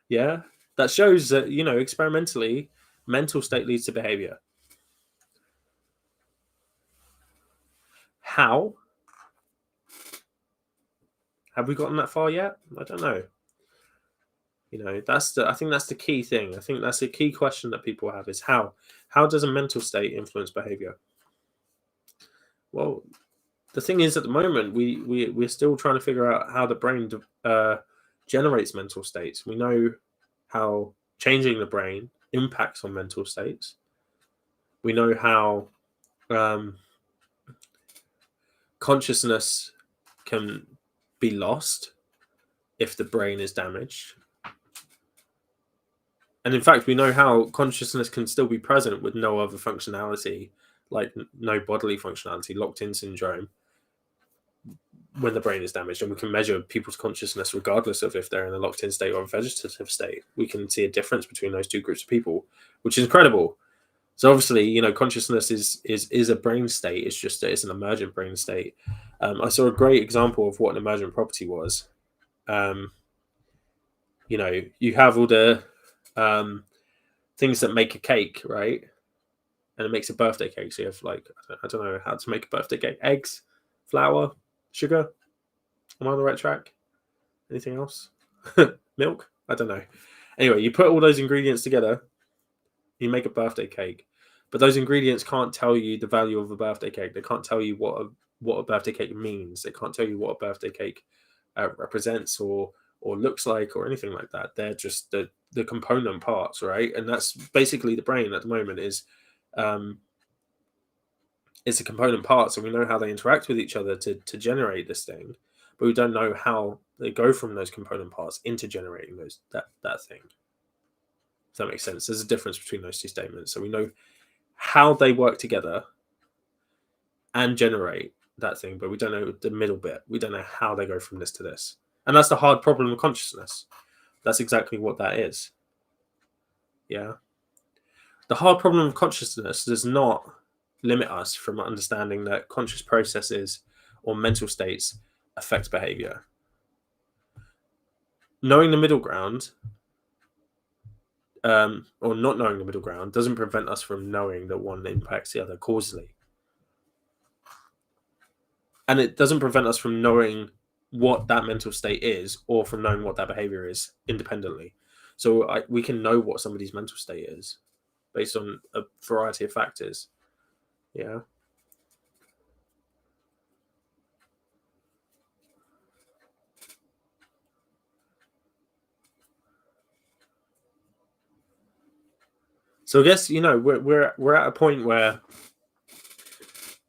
Yeah, that shows that, experimentally, mental state leads to behavior. How have we gotten that far yet? I don't know. I think that's the key thing. I think that's a key question that people have, is how does a mental state influence behavior? Well, the thing is, at the moment, we're still trying to figure out how the brain generates mental states. We know how changing the brain impacts on mental states. We know how consciousness can be lost if the brain is damaged. And in fact, we know how consciousness can still be present with no other functionality, like no bodily functionality, locked-in syndrome, when the brain is damaged. And we can measure people's consciousness regardless of if they're in a locked-in state or a vegetative state. We can see a difference between those two groups of people, which is incredible. So obviously, consciousness is a brain state. It's just that it's an emergent brain state. I saw a great example of what an emergent property was. You have all the things that make a cake, right? And it makes a birthday cake. So you have, like, I don't know how to make a birthday cake. Eggs, flour, sugar. Am I on the right track? Anything else? Milk? I don't know. Anyway, you put all those ingredients together, you make a birthday cake. But those ingredients can't tell you the value of a birthday cake. They can't tell you what a birthday cake means. They can't tell you what a birthday cake represents or looks like or anything like that. They're just the component parts, right? And that's basically the brain at the moment is it's a component parts, and we know how they interact with each other to generate this thing, but we don't know how they go from those component parts into generating that thing. If that makes sense. There's a difference between those two statements. So we know how they work together and generate that thing, but we don't know the middle bit. We don't know how they go from this to this. And that's the hard problem of consciousness. That's exactly what that is. Yeah. The hard problem of consciousness does not limit us from understanding that conscious processes or mental states affect behavior. Knowing the middle ground, or not knowing the middle ground, doesn't prevent us from knowing that one impacts the other causally. And it doesn't prevent us from knowing what that mental state is, or from knowing what that behavior is independently. So we can know what somebody's mental state is based on a variety of factors. Yeah. So I guess, we're at a point where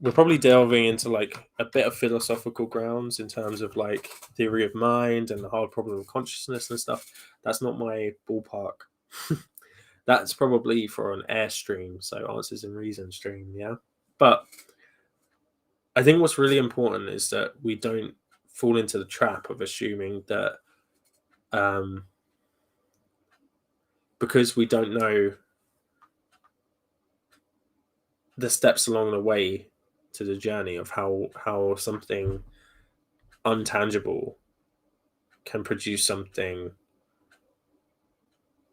we're probably delving into, like, a bit of philosophical grounds in terms of, like, theory of mind and the hard problem of consciousness and stuff. That's not my ballpark. That's probably for an airstream, so answers and reason stream, yeah. But I think what's really important is that we don't fall into the trap of assuming that because we don't know the steps along the way to the journey of how something untangible can produce something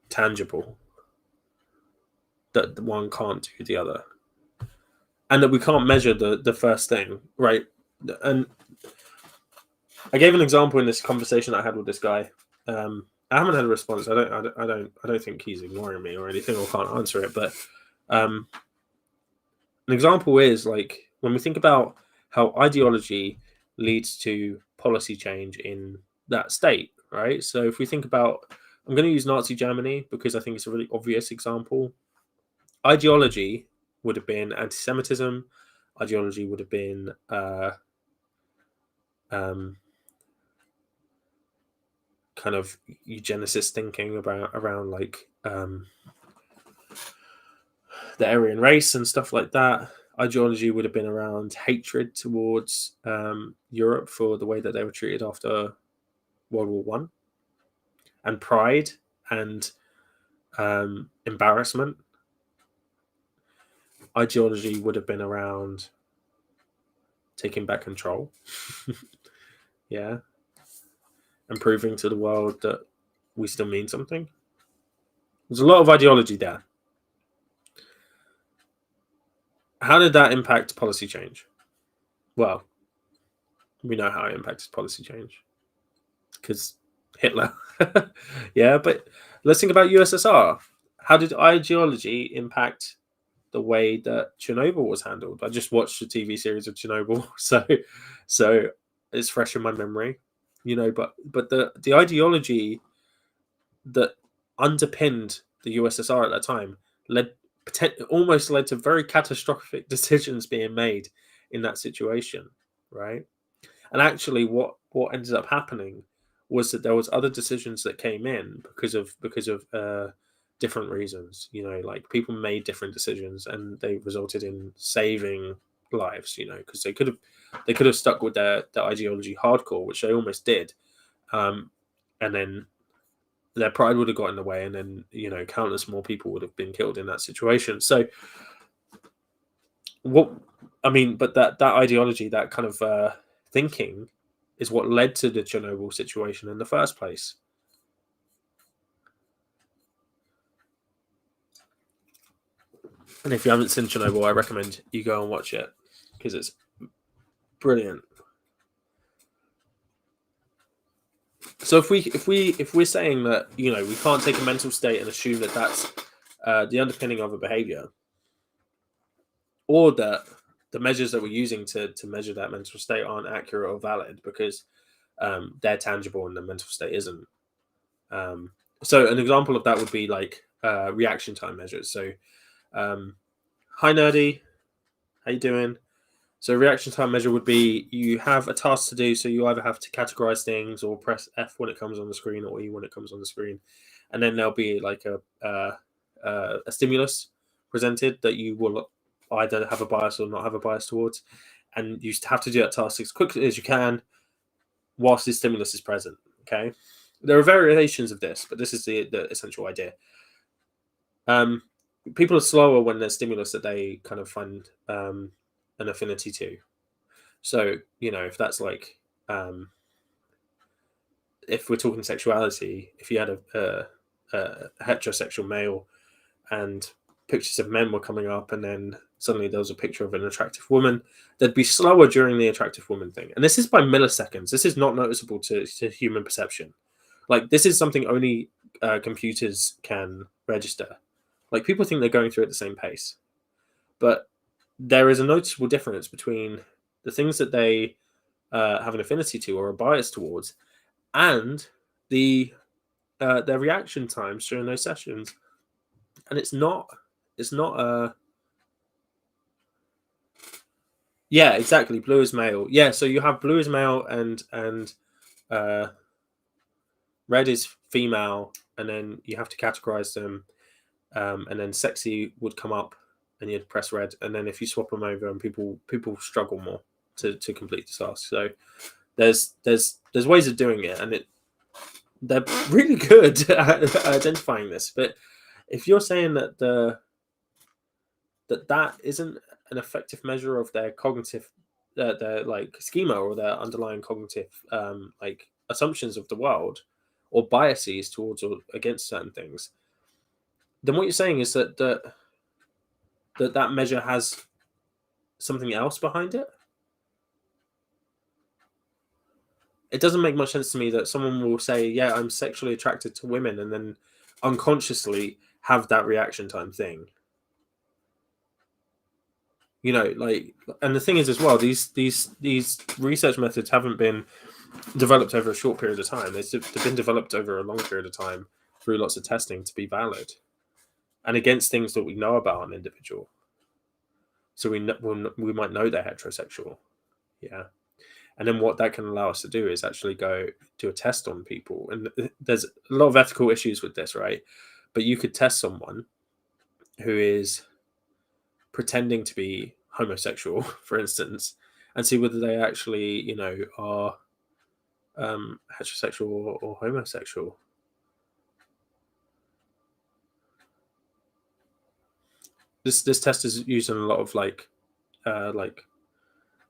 tangible, that one can't do the other, and that we can't measure the first thing, right? And I gave an example in this conversation I had with this guy. I haven't had a response. I don't think he's ignoring me or anything, or can't answer it. But an example is, like, when we think about how ideology leads to policy change in that state, right? So if we think about, I'm going to use Nazi Germany because I think it's a really obvious example. Ideology would have been anti-Semitism. Ideology would have been kind of eugenicist thinking around like the Aryan race and stuff like that. Ideology would have been around hatred towards Europe for the way that they were treated after World War One, and pride and embarrassment. Ideology would have been around taking back control. Yeah. and proving to the world that we still mean something. There's a lot of ideology there. How did that impact policy change? Well, we know how it impacted policy change because Hitler. Yeah, but let's think about USSR. How did ideology impact the way that Chernobyl was handled? I just watched the TV series of Chernobyl, so it's fresh in my memory, But the ideology that underpinned the USSR at that time almost led to very catastrophic decisions being made in that situation, right? And actually, what ended up happening was that there was other decisions that came in because of different reasons. Like people made different decisions, and they resulted in saving lives. Because they could have stuck with their ideology hardcore, which they almost did, and then their pride would have got in the way, and then countless more people would have been killed in that situation. So but that ideology, that kind of thinking, is what led to the Chernobyl situation in the first place. And if you haven't seen Chernobyl, I recommend you go and watch it because it's brilliant. So if we're saying that we can't take a mental state and assume that that's the underpinning of a behavior, or that the measures that we're using to measure that mental state aren't accurate or valid because they're tangible and the mental state isn't. So an example of that would be like reaction time measures. So, hi nerdy, how you doing? So reaction time measure would be you have a task to do, so you either have to categorize things or press F when it comes on the screen or E when it comes on the screen, and then there'll be like a stimulus presented that you will either have a bias or not have a bias towards, and you have to do that task as quickly as you can whilst the stimulus is present. Okay, there are variations of this, but this is the essential idea. People are slower when there's stimulus that they kind of find an affinity to. So if that's like if we're talking sexuality, if you had a heterosexual male and pictures of men were coming up, and then suddenly there was a picture of an attractive woman, they'd be slower during the attractive woman thing. And this is by milliseconds. This is not noticeable to human perception. Like, this is something only computers can register. Like, people think they're going through at the same pace, but there is a noticeable difference between the things that they have an affinity to or a bias towards, and their reaction times during those sessions. And it's not yeah, exactly, blue is male. Yeah, so you have blue is male and red is female, and then you have to categorize them, and then sexy would come up and you'd press red, and then if you swap them over, and people struggle more to complete the task. So there's ways of doing it, and they're really good at identifying this. But if you're saying that that isn't an effective measure of their cognitive, their like schema or their underlying cognitive like assumptions of the world or biases towards or against certain things, then what you're saying is that that measure has something else behind it. It doesn't make much sense to me that someone will say, yeah, I'm sexually attracted to women, and then unconsciously have that reaction time thing. Like, and the thing is as well, these research methods haven't been developed over a short period of time. They've been developed over a long period of time through lots of testing to be valid and against things that we know about an individual. So we might know they're heterosexual. Yeah. And then what that can allow us to do is actually go do a test on people. And there's a lot of ethical issues with this, right? But you could test someone who is pretending to be homosexual, for instance, and see whether they actually, are heterosexual or homosexual. This test is used in a lot of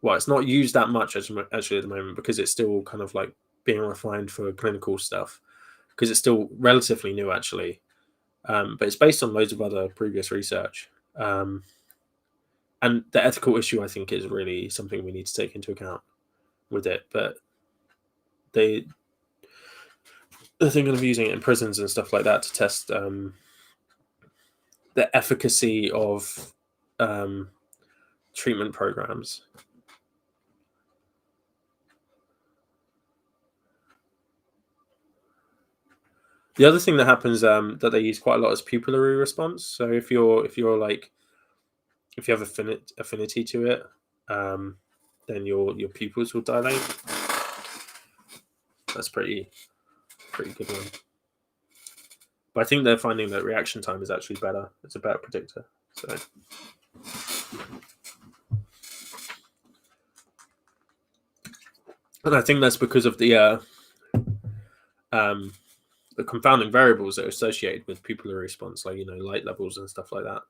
well, it's not used that much actually at the moment because it's still kind of like being refined for clinical stuff, because it's still relatively new actually, but it's based on loads of other previous research. And the ethical issue, I think, is really something we need to take into account with it. But they're thinking of using it in prisons and stuff like that to test the efficacy of treatment programs. The other thing that happens that they use quite a lot is pupillary response. So if you have affinity to it, then your pupils will dilate. That's pretty good one. But I think they're finding that reaction time is actually better. It's a better predictor. So. And I think that's because of the confounding variables that are associated with pupillary response, like light levels and stuff like that.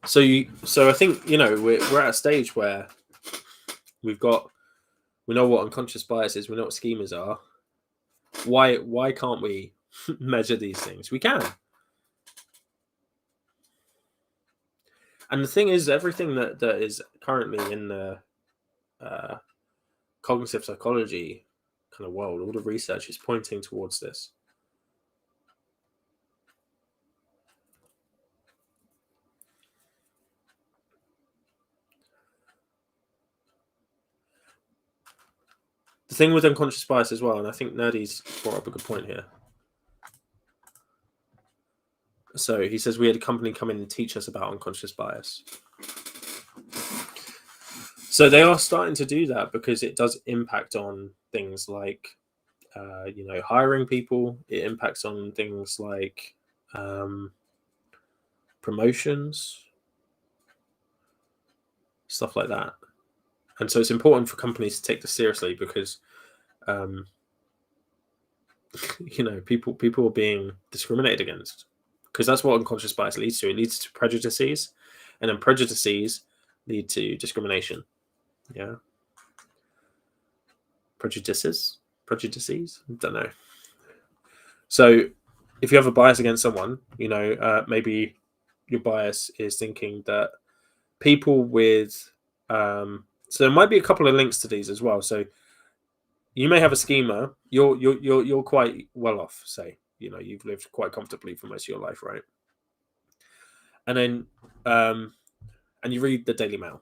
So I think we're at a stage where we know what unconscious bias is, we know what schemas are. Why can't we measure these things? We can. And the thing is, everything that is currently in the cognitive psychology kind of world, all the research is pointing towards this. The thing with unconscious bias as well, and I think Nerdy's brought up a good point here. So he says we had a company come in and teach us about unconscious bias. So they are starting to do that because it does impact on things like, hiring people. It impacts on things like promotions, stuff like that. And so it's important for companies to take this seriously because, people are being discriminated against, because that's what unconscious bias leads to. It leads to prejudices, and then prejudices lead to discrimination. Yeah. Prejudices? I don't know. So if you have a bias against someone, maybe your bias is thinking that people with so there might be a couple of links to these as well. So you may have a schema. You're quite well off, say. You've lived quite comfortably for most of your life, right? And then and you read the Daily Mail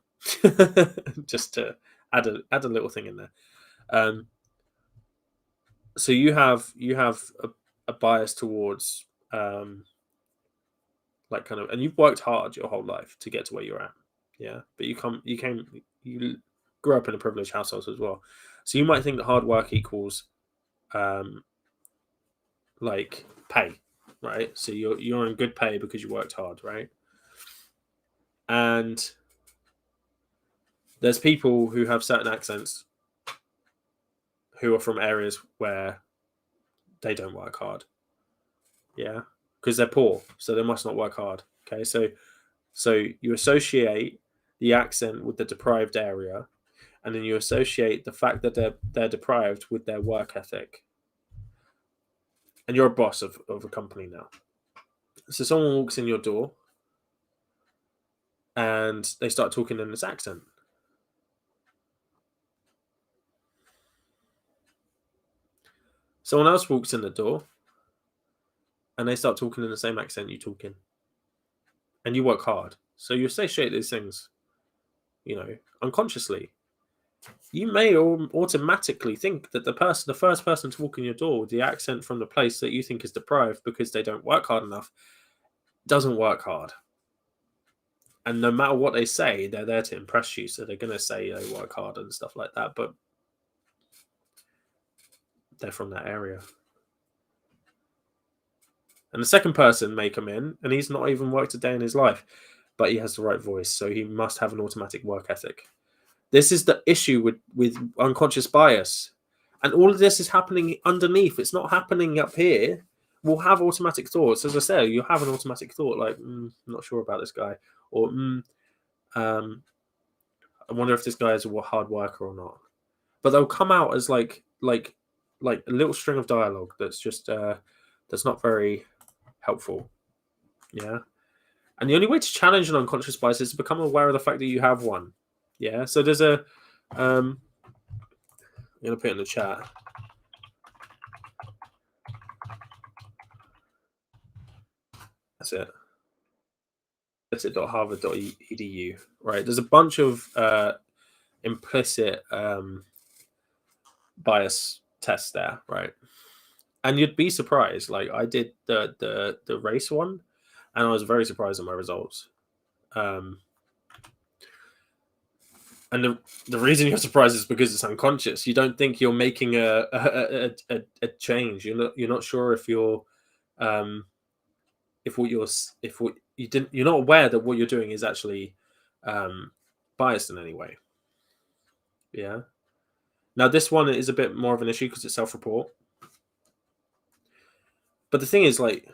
just to add a little thing in there. So you have a bias towards and you've worked hard your whole life to get to where you're at, yeah. But you grew up in a privileged household as well, so you might think that hard work equals like pay, right? So you're on good pay because you worked hard, right? And there's people who have certain accents who are from areas where they don't work hard, yeah, because they're poor, so they must not work hard. Okay, so you associate the accent with the deprived area, and then you associate the fact that they're deprived with their work ethic. And you're a boss of a company now. So someone walks in your door and they start talking in this accent. Someone else walks in the door and they start talking in the same accent you talk in. And you work hard. So you associate these things, unconsciously. You may automatically think that the first person to walk in your door with the accent from the place that you think is deprived because they don't work hard enough, doesn't work hard. And no matter what they say, they're there to impress you. So they're going to say they work hard and stuff like that. But they're from that area. And the second person may come in and he's not even worked a day in his life, but he has the right voice. So he must have an automatic work ethic. This is the issue with unconscious bias. And all of this is happening underneath. It's not happening up here. We'll have automatic thoughts. As I say, you have an automatic thought like, I'm not sure about this guy. Or, I wonder if this guy is a hard worker or not. But they'll come out as like a little string of dialogue that's just that's not very helpful. Yeah. And the only way to challenge an unconscious bias is to become aware of the fact that you have one. Yeah. So there's a I'm gonna put it in the chat. That's it. That's it.harvard.edu. Right. There's a bunch of implicit bias tests there, right? And you'd be surprised. Like I did the race one, and I was very surprised at my results. And the reason you're surprised is because it's unconscious. You don't think you're making a change. You're not sure if you're if what you're not aware that what you're doing is actually biased in any way. Yeah. Now this one is a bit more of an issue because it's self-report. But the thing is, like,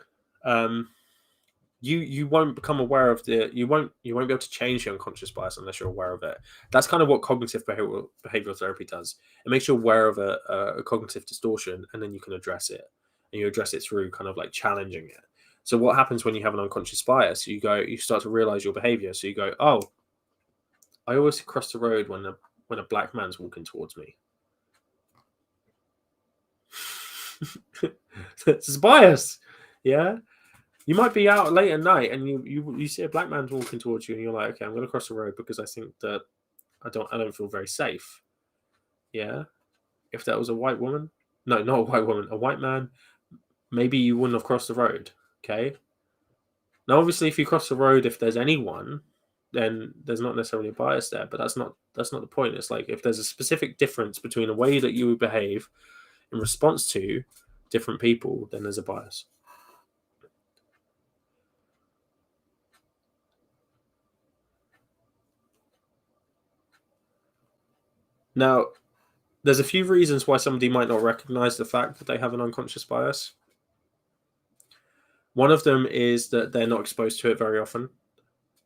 you won't become aware of you won't be able to change your unconscious bias unless you're aware of it. That's kind of what cognitive behavioral therapy does. It makes you aware of a cognitive distortion, and then you can address it, and you address it through kind of like challenging it. So what happens when you have an unconscious bias? You start to realize your behavior. So you go, oh, I always cross the road when a black man's walking towards me. It's bias. Yeah. You might be out late at night and you see a black man walking towards you, and you're like, okay, I'm going to cross the road because I think that I don't feel very safe. Yeah. If that was a white woman, no, not a white woman, a white man, maybe you wouldn't have crossed the road. Okay. Now, obviously, if you cross the road, if there's anyone, then there's not necessarily a bias there. But that's not the point. It's like if there's a specific difference between a way that you would behave in response to different people, then there's a bias. Now, there's a few reasons why somebody might not recognize the fact that they have an unconscious bias. One of them is that they're not exposed to it very often.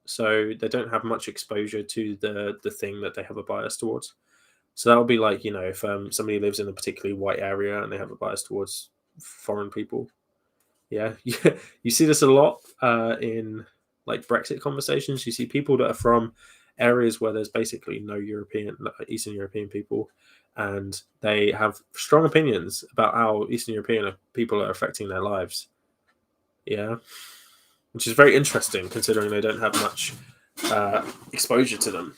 So they don't have much exposure to the thing that they have a bias towards. So that would be like, if somebody lives in a particularly white area and they have a bias towards foreign people. Yeah. You see this a lot in like Brexit conversations. You see people that are from areas where there's basically no Eastern European people, and they have strong opinions about how Eastern European people are affecting their lives. Yeah. Which is very interesting considering they don't have much exposure to them.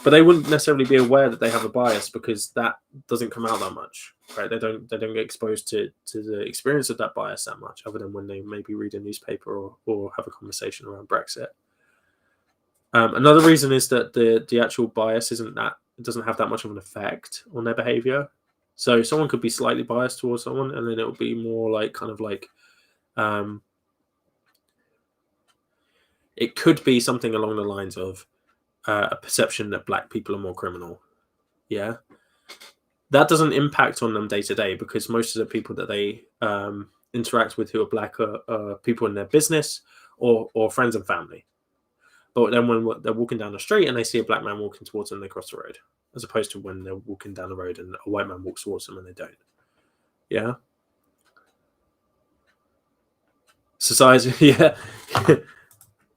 But they wouldn't necessarily be aware that they have a bias because that doesn't come out that much, right? They don't get exposed to the experience of that bias that much, other than when they maybe read a newspaper or have a conversation around Brexit. Another reason is that the actual bias it doesn't have that much of an effect on their behavior. So someone could be slightly biased towards someone, and then it will be more like kind of like it could be something along the lines of a perception that black people are more criminal. Yeah. That doesn't impact on them day to day because most of the people that they interact with who are black are people in their business or friends and family. But then when they're walking down the street and they see a black man walking towards them, they cross the road, as opposed to when they're walking down the road and a white man walks towards them and they don't. Yeah. Society. Yeah.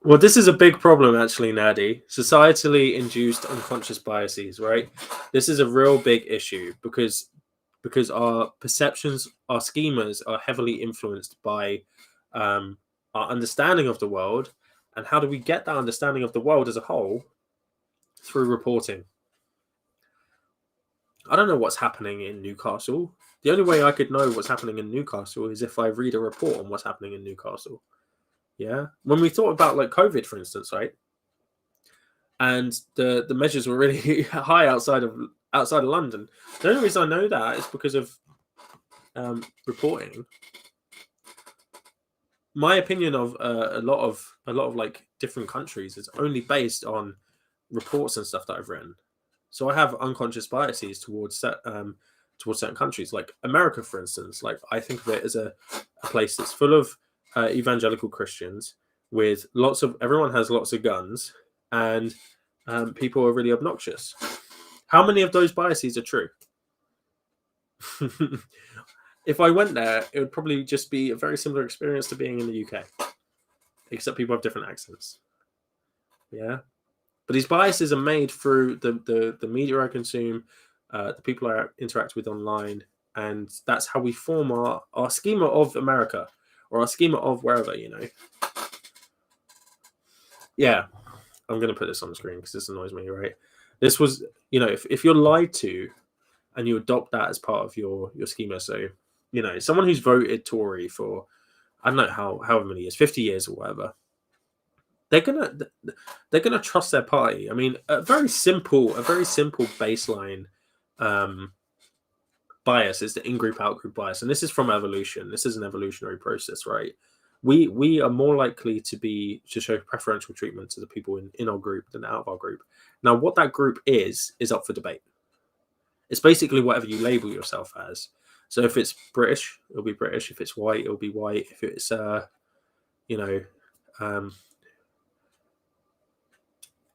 Well, this is a big problem, actually, Nadi. Societally induced unconscious biases, right? This is a real big issue because our perceptions, our schemas are heavily influenced by our understanding of the world. And how do we get that understanding of the world as a whole? Through reporting. I don't know what's happening in Newcastle. The only way I could know what's happening in Newcastle is if I read a report on what's happening in Newcastle. Yeah. When we thought about like COVID, for instance, right? And the measures were really high outside of London. The only reason I know that is because of reporting. My opinion of a lot of like different countries is only based on reports and stuff that I've written. So I have unconscious biases towards certain countries, like America, for instance. Like I think of it as a place that's full of evangelical Christians with everyone has lots of guns, and people are really obnoxious. How many of those biases are true? If I went there, it would probably just be a very similar experience to being in the UK, except people have different accents. Yeah, but these biases are made through the media I consume, the people I interact with online, and that's how we form our schema of America or our schema of wherever, Yeah, I'm going to put this on the screen because this annoys me, right? This was, if you're lied to and you adopt that as part of your schema, so, someone who's voted Tory for, I don't know however many years, 50 years or whatever, they're gonna trust their party. I mean, a very simple baseline bias is the in-group out-group bias, and this is from evolution. This is an evolutionary process, right? We are more likely to show preferential treatment to the people in our group than out of our group. Now, what that group is up for debate. It's basically whatever you label yourself as. So if it's British, it'll be British. If it's white, it'll be white. If it's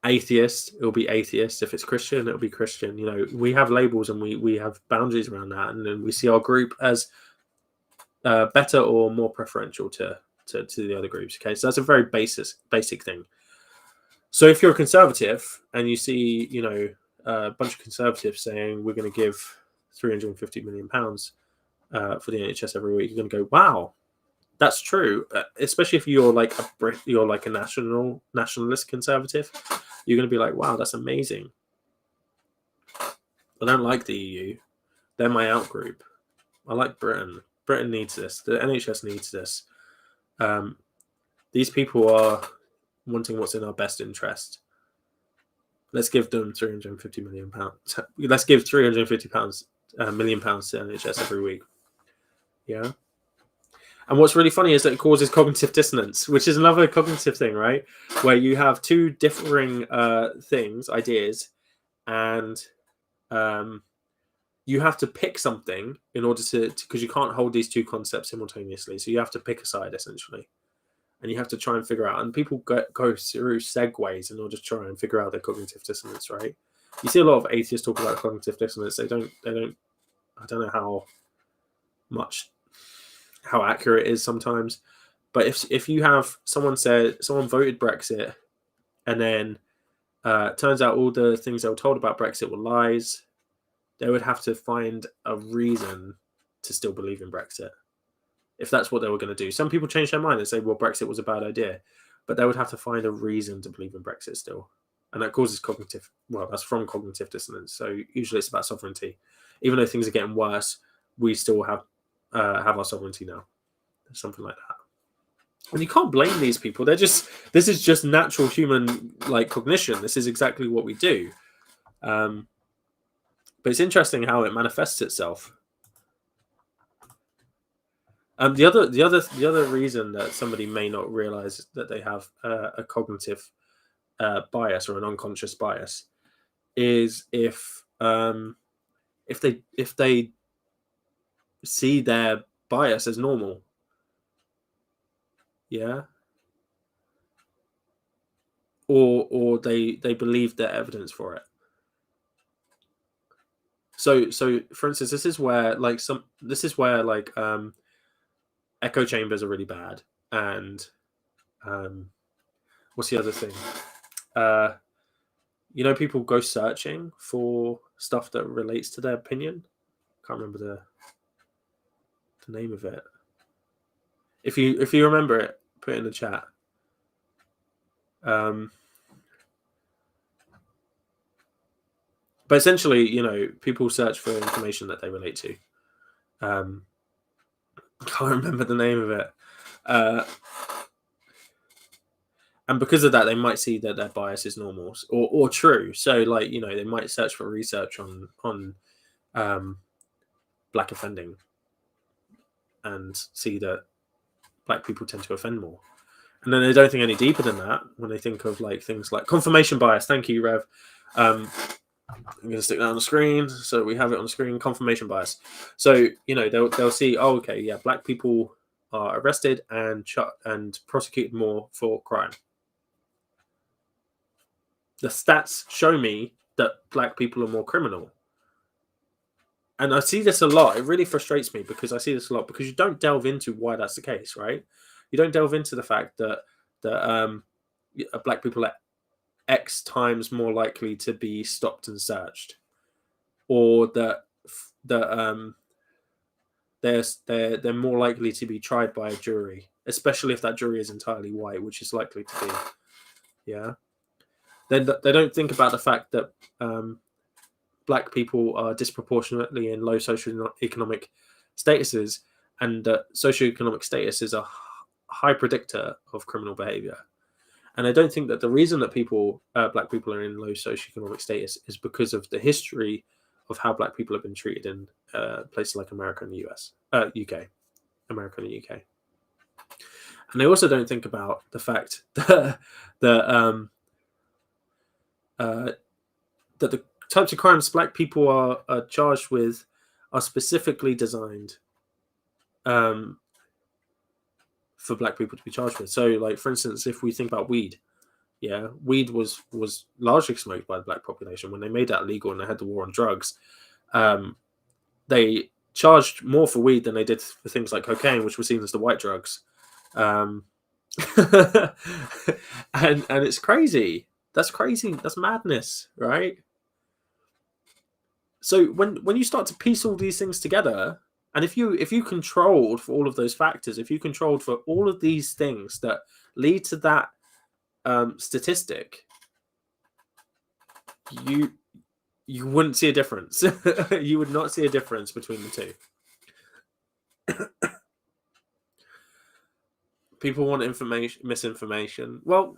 atheist, it'll be atheist. If it's Christian, it'll be Christian. We have labels and we have boundaries around that, and then we see our group as better or more preferential to the other groups. Okay, so that's a very basic thing. So if you're a conservative and you see a bunch of conservatives saying we're going to give £350 million for the NHS every week, you're going to go, wow, that's true. Especially if you're like a nationalist conservative, you're going to be like, wow, that's amazing. I don't like the EU. They're my out group. I like Britain. Britain needs this. The NHS needs this. These people are wanting what's in our best interest. Let's give them £350 million. Let's give £350 million to NHS every week. Yeah. And what's really funny is that it causes cognitive dissonance, which is another cognitive thing, right? Where you have two differing ideas, and you have to pick something in order because you can't hold these two concepts simultaneously. So you have to pick a side, essentially. And you have to try and figure out, and people go through segues in order to try and figure out their cognitive dissonance, right? You see a lot of atheists talk about cognitive dissonance. They don't, I don't know how accurate it is sometimes. But if you have someone voted Brexit, and then turns out all the things they were told about Brexit were lies, they would have to find a reason to still believe in Brexit. If that's what they were going to do. Some people change their mind and say, well, Brexit was a bad idea. But they would have to find a reason to believe in Brexit still. And that causes that's from cognitive dissonance. So usually it's about sovereignty. Even though things are getting worse, we still have our sovereignty now. Something like that. And you can't blame these people. This is just natural human cognition. This is exactly what we do. But it's interesting how it manifests itself. The other reason that somebody may not realize that they have a cognitive bias or an unconscious bias is if they see their bias as normal. Yeah. Or they believe the evidence for it. So for instance, this is where echo chambers are really bad, and what's the other thing? People go searching for stuff that relates to their opinion. Can't remember the name of it. If you remember it, put it in the chat. But essentially, people search for information that they relate to. Can't remember the name of it. And because of that, they might see that their bias is normal or true. So, they might search for research on black offending and see that black people tend to offend more. And then they don't think any deeper than that when they think of things like confirmation bias. Thank you, Rev. I'm going to stick that on the screen so we have it on the screen. Confirmation bias. So they'll see, oh, okay, yeah, black people are arrested and prosecuted more for crime. the stats show me that black people are more criminal. And I see this a lot. It really frustrates me because I see this a lot because you don't delve into why that's the case, right? You don't delve into the fact that black people are X times more likely to be stopped and searched, or that they're more likely to be tried by a jury, especially if that jury is entirely white, which is likely to be. Yeah, they don't think about the fact that black people are disproportionately in low socioeconomic statuses, and that socioeconomic status is a high predictor of criminal behavior. And I don't think that the reason that black people are in low socioeconomic status is because of the history of how black people have been treated in places like America and the US, UK, America and the UK. And they also don't think about the fact that that the types of crimes black people are charged with are specifically designed for black people to be charged with. So, like, for instance, if we think about weed, weed was largely smoked by the black population. When they made that illegal and they had the war on drugs, they charged more for weed than they did for things like cocaine, which were seen as the white drugs. And it's crazy. That's crazy. That's madness, right? So when you start to piece all these things together, and if you controlled for all of those factors, if you controlled for all of these things that lead to that statistic, you wouldn't see a difference. You would not see a difference between the two. People want misinformation. Well,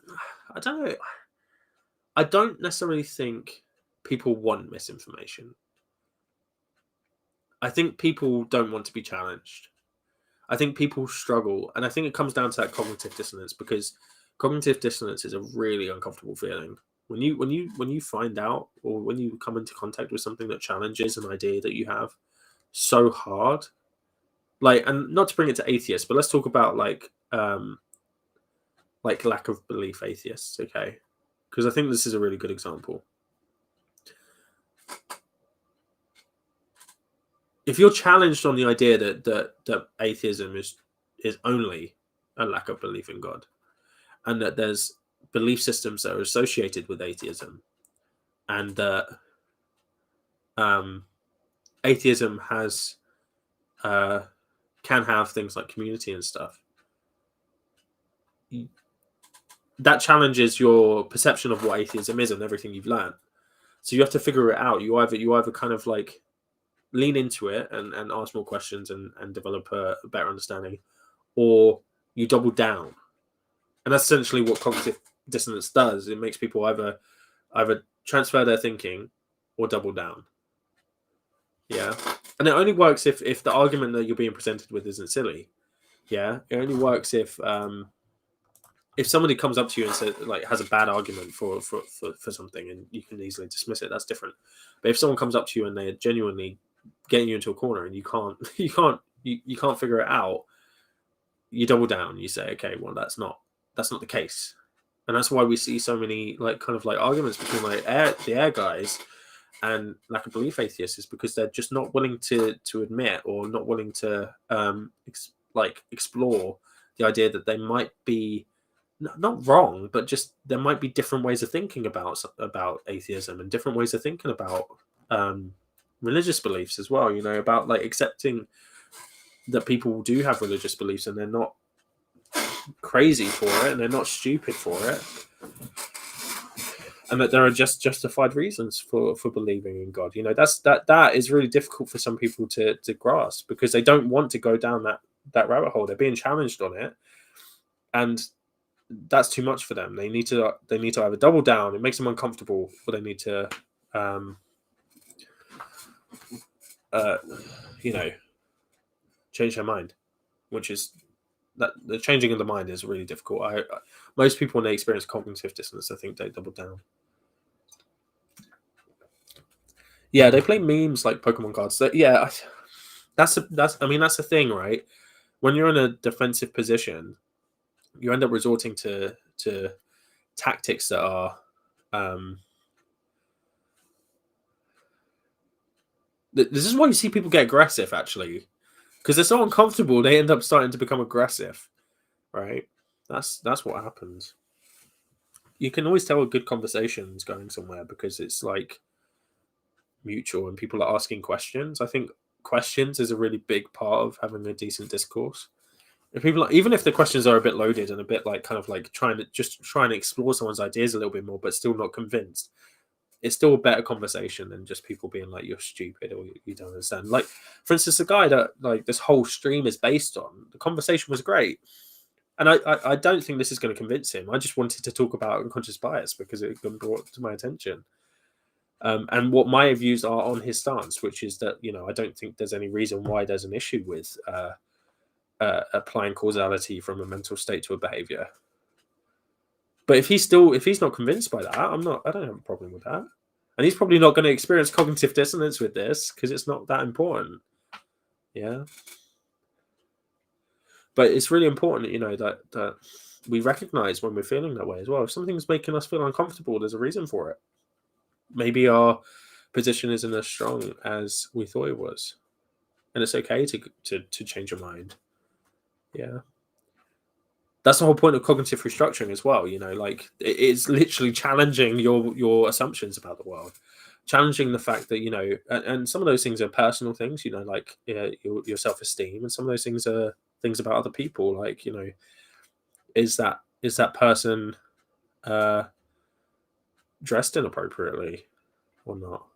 I don't know. I don't necessarily think people want misinformation. I think people don't want to be challenged. I think people struggle, and I think it comes down to that cognitive dissonance, because cognitive dissonance is a really uncomfortable feeling. When you find out, or when you come into contact with something that challenges an idea that you have so hard, like, and not to bring it to atheists, but let's talk about like lack of belief atheists, okay? Because I think this is a really good example. If you're challenged on the idea that atheism is only a lack of belief in God, and that there's belief systems that are associated with atheism, and that atheism has can have things like community and stuff, that challenges your perception of what atheism is and everything you've learned. So you have to figure it out. You either kind of like lean into it and ask more questions and develop a better understanding, or you double down. And that's essentially what cognitive dissonance does. It makes people either transfer their thinking or double down. Yeah. And it only works if the argument that you're being presented with isn't silly. Yeah. It only works if somebody comes up to you and says, like, has a bad argument for something, and you can easily dismiss it, that's different. But if someone comes up to you and they're genuinely getting you into a corner and you can't figure it out, you double down. You say, okay, well, that's not the case. And that's why we see so many like kind of like arguments between like the air guys and lack of belief atheists, is because they're just not willing to admit, or not willing to explore the idea that they might be not wrong, but just there might be different ways of thinking about atheism, and different ways of thinking about religious beliefs as well. You know, about like accepting that people do have religious beliefs and they're not crazy for it and they're not stupid for it, and that there are just justified reasons for believing in God. You know, that is really difficult for some people to grasp, because they don't want to go down that rabbit hole. They're being challenged on it, and that's too much for them. They need to either double down, it makes them uncomfortable, or they need to change their mind, which is that the changing of the mind is really difficult. Most people, when they experience cognitive dissonance, I think they double down. Yeah, they play memes like Pokemon cards. That's the thing, right? When you're in a defensive position, you end up resorting to tactics that are This is why you see people get aggressive, actually, because they're so uncomfortable. They end up starting to become aggressive, right? That's what happens. You can always tell a good conversation's going somewhere because it's like mutual and people are asking questions. I think questions is a really big part of having a decent discourse. If people, even if the questions are a bit loaded and a bit like kind of like trying to explore someone's ideas a little bit more, but still not convinced, it's still a better conversation than just people being like, "You're stupid" or "You don't understand." Like, for instance, the guy that like this whole stream is based on, the conversation was great, and I don't think this is going to convince him. I just wanted to talk about unconscious bias because it had been brought to my attention. And what my views are on his stance, which is that I don't think there's any reason why there's an issue with applying causality from a mental state to a behavior. But if he's not convinced by that, I don't have a problem with that. And he's probably not going to experience cognitive dissonance with this because it's not that important. Yeah. But it's really important, that we recognize when we're feeling that way as well. If something's making us feel uncomfortable, there's a reason for it. Maybe our position isn't as strong as we thought it was. And it's okay to change your mind. Yeah. That's the whole point of cognitive restructuring as well. Like it's literally challenging your assumptions about the world, challenging the fact that and some of those things are personal things, like your self-esteem, and some of those things are things about other people, like is that person dressed inappropriately or not?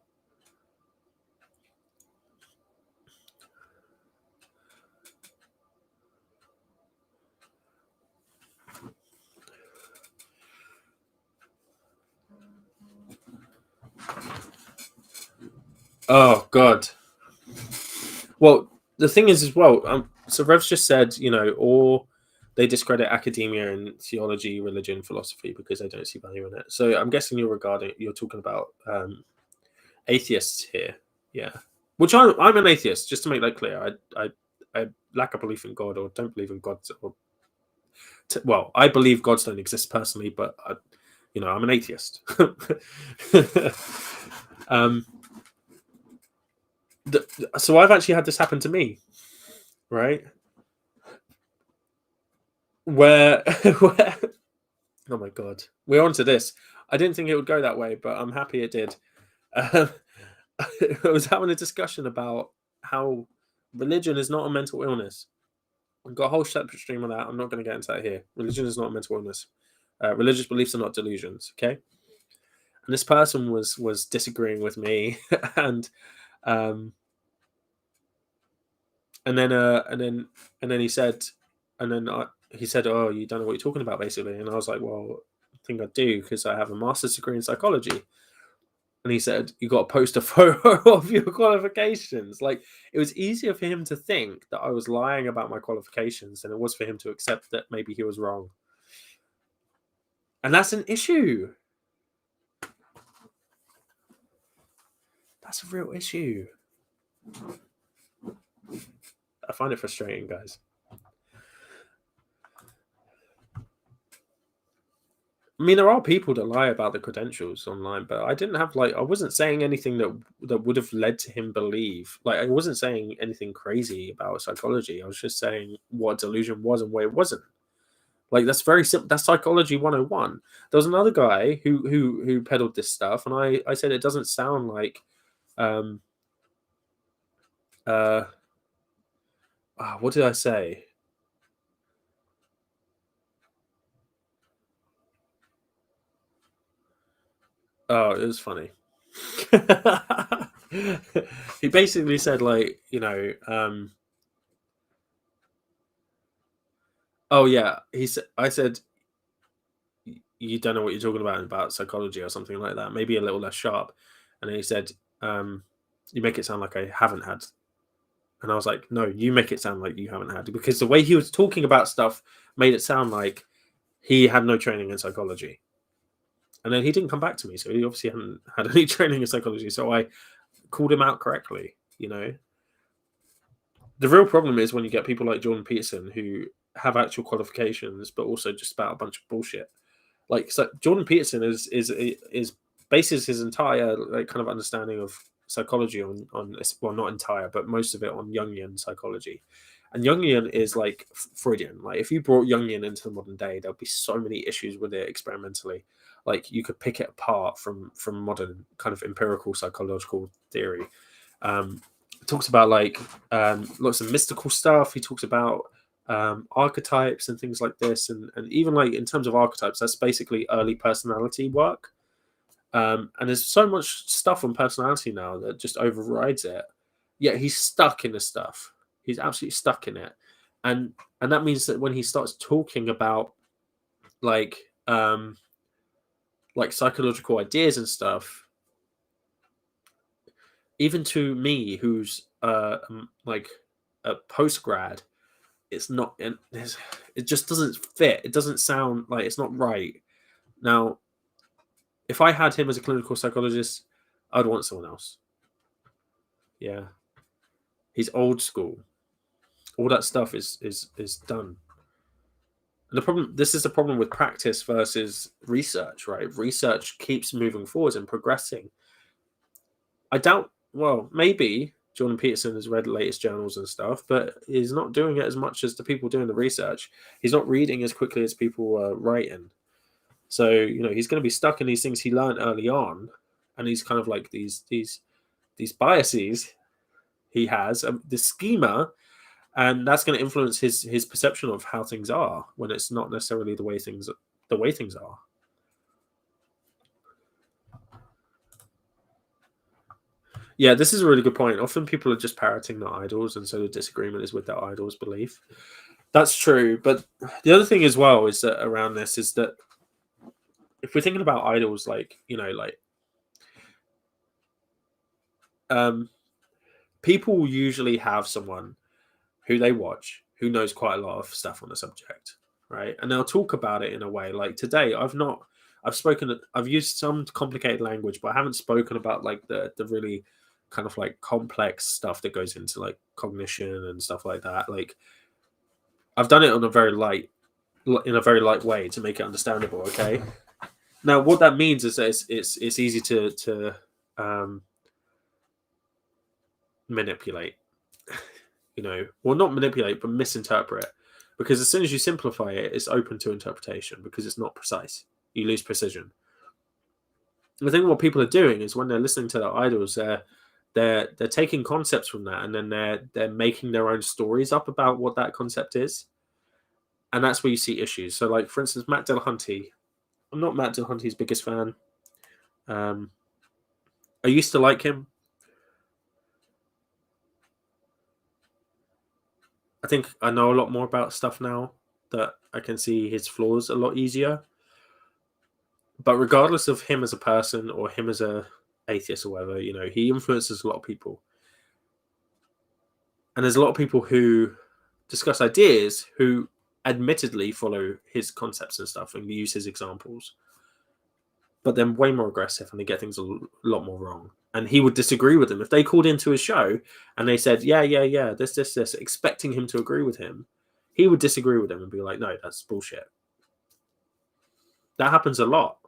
Oh God. Well, the thing is as well. So Rev's just said, or they discredit academia and theology, religion, philosophy because they don't see value in it. So I'm guessing you're talking about atheists here. Yeah. Which I'm an atheist. Just to make that clear, I lack a belief in God or don't believe in God. Well, I believe gods don't exist personally, but I'm an atheist. So I've actually had this happen to me, right? Where oh my God, we're on to this. I didn't think it would go that way, but I'm happy it did. I was having a discussion about how religion is not a mental illness. I've got a whole separate stream on that. I'm not going to get into that here. Religion is not a mental illness. Religious beliefs are not delusions. Okay. And this person was disagreeing with me, and um, and then he said, he said, "Oh, you don't know what you're talking about," basically. And I was like, "Well, I think I do because I have a master's degree in psychology." And he said, "You got to post a photo of your qualifications." Like, it was easier for him to think that I was lying about my qualifications than it was for him to accept that maybe he was wrong. And that's an issue. That's a real issue. I find it frustrating, guys. I mean, there are people that lie about the credentials online, but I wasn't saying anything that would have led to him believe. Like, I wasn't saying anything crazy about psychology. I was just saying what delusion was and what it wasn't. Like, that's very simple. That's psychology 101. There was another guy who peddled this stuff, and I said it doesn't sound like what did I say? Oh, it was funny. He basically said, like, oh yeah, I said, you don't know what you're talking about psychology or something like that, maybe a little less sharp. And then he said, you make it sound like I haven't had. And I was like, no, you make it sound like you haven't had, because the way he was talking about stuff made it sound like he had no training in psychology. And then he didn't come back to me, so he obviously hadn't had any training in psychology. So I called him out correctly. The real problem is when you get people like Jordan Peterson who have actual qualifications, but also just spout a bunch of bullshit. Like, so Jordan Peterson is bases his entire like kind of understanding of psychology on well, not entire, but most of it on Jungian psychology. And Jungian is like Freudian. Like, if you brought Jungian into the modern day, there'll be so many issues with it experimentally. Like, you could pick it apart from modern kind of empirical psychological theory. It talks about like lots of mystical stuff. He talks about archetypes and things like this, and even like in terms of archetypes, that's basically early personality work. And there's so much stuff on personality now that just overrides it. Yet he's stuck in the stuff. He's absolutely stuck in it, and that means that when he starts talking about like psychological ideas and stuff, even to me, who's like a post grad, it's not. It just doesn't fit. It doesn't sound like it's not right. Now, if I had him as a clinical psychologist, I'd want someone else. Yeah, he's old school. All that stuff is done. And the problem. This is the problem with practice versus research, right? Research keeps moving forward and progressing. I doubt. Well, maybe Jordan Peterson has read the latest journals and stuff, but he's not doing it as much as the people doing the research. He's not reading as quickly as people are writing. So, he's going to be stuck in these things he learned early on, and he's kind of like these biases he has, the schema, and that's going to influence his perception of how things are when it's not necessarily the way things are. Yeah, this is a really good point. Often people are just parroting their idols, and so the disagreement is with their idol's belief. That's true, but the other thing as well is that around this is that if we're thinking about idols, people usually have someone who they watch who knows quite a lot of stuff on the subject, right? And they'll talk about it in a way like today. I've used some complicated language, but I haven't spoken about like the really kind of like complex stuff that goes into like cognition and stuff like that. Like, I've done it in a very light way to make it understandable. Okay. Now, what that means is that it's easy to manipulate. Well, not manipulate, but misinterpret. Because as soon as you simplify it, it's open to interpretation because it's not precise. You lose precision. I think what people are doing is when they're listening to their idols, they're taking concepts from that, and then they're making their own stories up about what that concept is, and that's where you see issues. So, like for instance, Matt Dillahunty. I'm not Matt Dillahunty's biggest fan. I used to like him. I think I know a lot more about stuff now that I can see his flaws a lot easier. But regardless of him as a person or him as a atheist or whatever, he influences a lot of people. And there's a lot of people who discuss ideas who admittedly follow his concepts and stuff and use his examples. But they're way more aggressive and they get things a lot more wrong. And he would disagree with them. If they called into his show and they said, yeah, this, expecting him to agree with him, he would disagree with them and be like, no, that's bullshit. That happens a lot.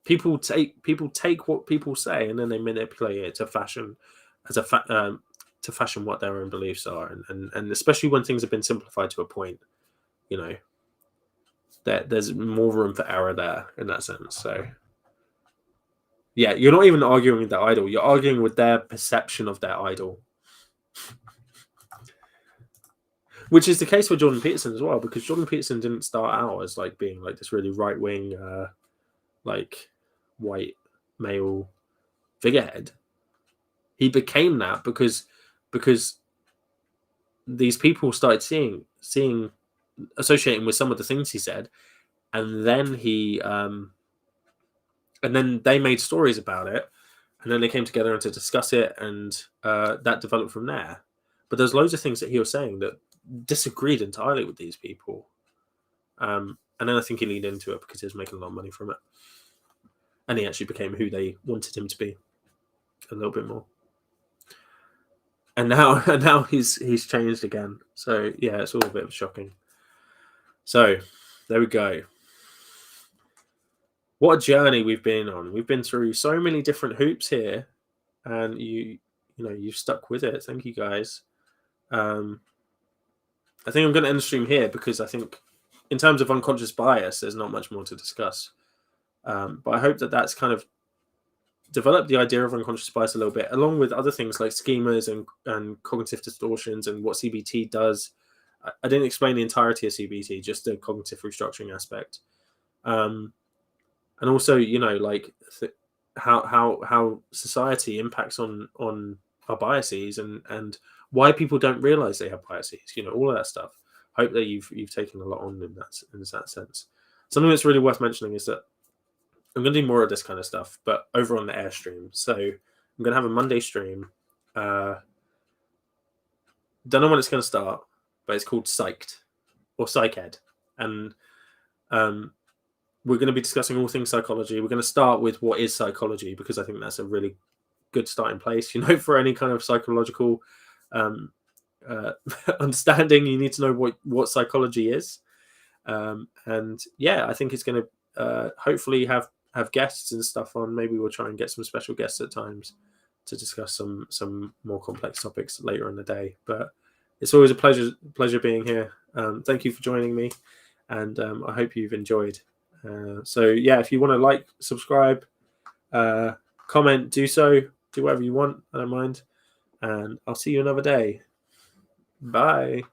People take what people say and then they manipulate it to fashion what their own beliefs are, and especially when things have been simplified to a point, there's more room for error there in that sense. So yeah, you're not even arguing with their idol, you're arguing with their perception of their idol, which is the case for Jordan Peterson as well, because Jordan Peterson didn't start out as like being like this really right-wing like white male figurehead. He became that because these people started seeing associating with some of the things he said, and then and then they made stories about it, and then they came together to discuss it, and that developed from there. But there's loads of things that he was saying that disagreed entirely with these people, and then I think he leaned into it because he was making a lot of money from it, and he actually became who they wanted him to be a little bit more. And now he's changed again. So yeah, it's all a bit shocking. So there we go. What a journey we've been on. We've been through so many different hoops here, and you've stuck with it. Thank you, guys. I think I'm going to end the stream here because I think, in terms of unconscious bias, there's not much more to discuss. But I hope that that's kind of developed the idea of unconscious bias a little bit, along with other things like schemas and cognitive distortions and what CBT does. I didn't explain the entirety of CBT, just the cognitive restructuring aspect. And also, like how society impacts on our biases and why people don't realize they have biases. All of that stuff. Hope that you've taken a lot on in that sense. Something that's really worth mentioning is that I'm going to do more of this kind of stuff, but over on the Airstream. So I'm going to have a Monday stream. Don't know when it's going to start, but it's called Psyched or Psyched, and we're going to be discussing all things psychology. We're going to start with what is psychology, because I think that's a really good starting place. For any kind of psychological understanding, you need to know what psychology is. And yeah, I think it's going to hopefully have guests and stuff on. Maybe we'll try and get some special guests at times to discuss some more complex topics later in the day. But it's always a pleasure being here. Thank you for joining me, and I hope you've enjoyed. So yeah, if you want to like, subscribe, comment, do whatever you want. I don't mind, and I'll see you another day. Bye.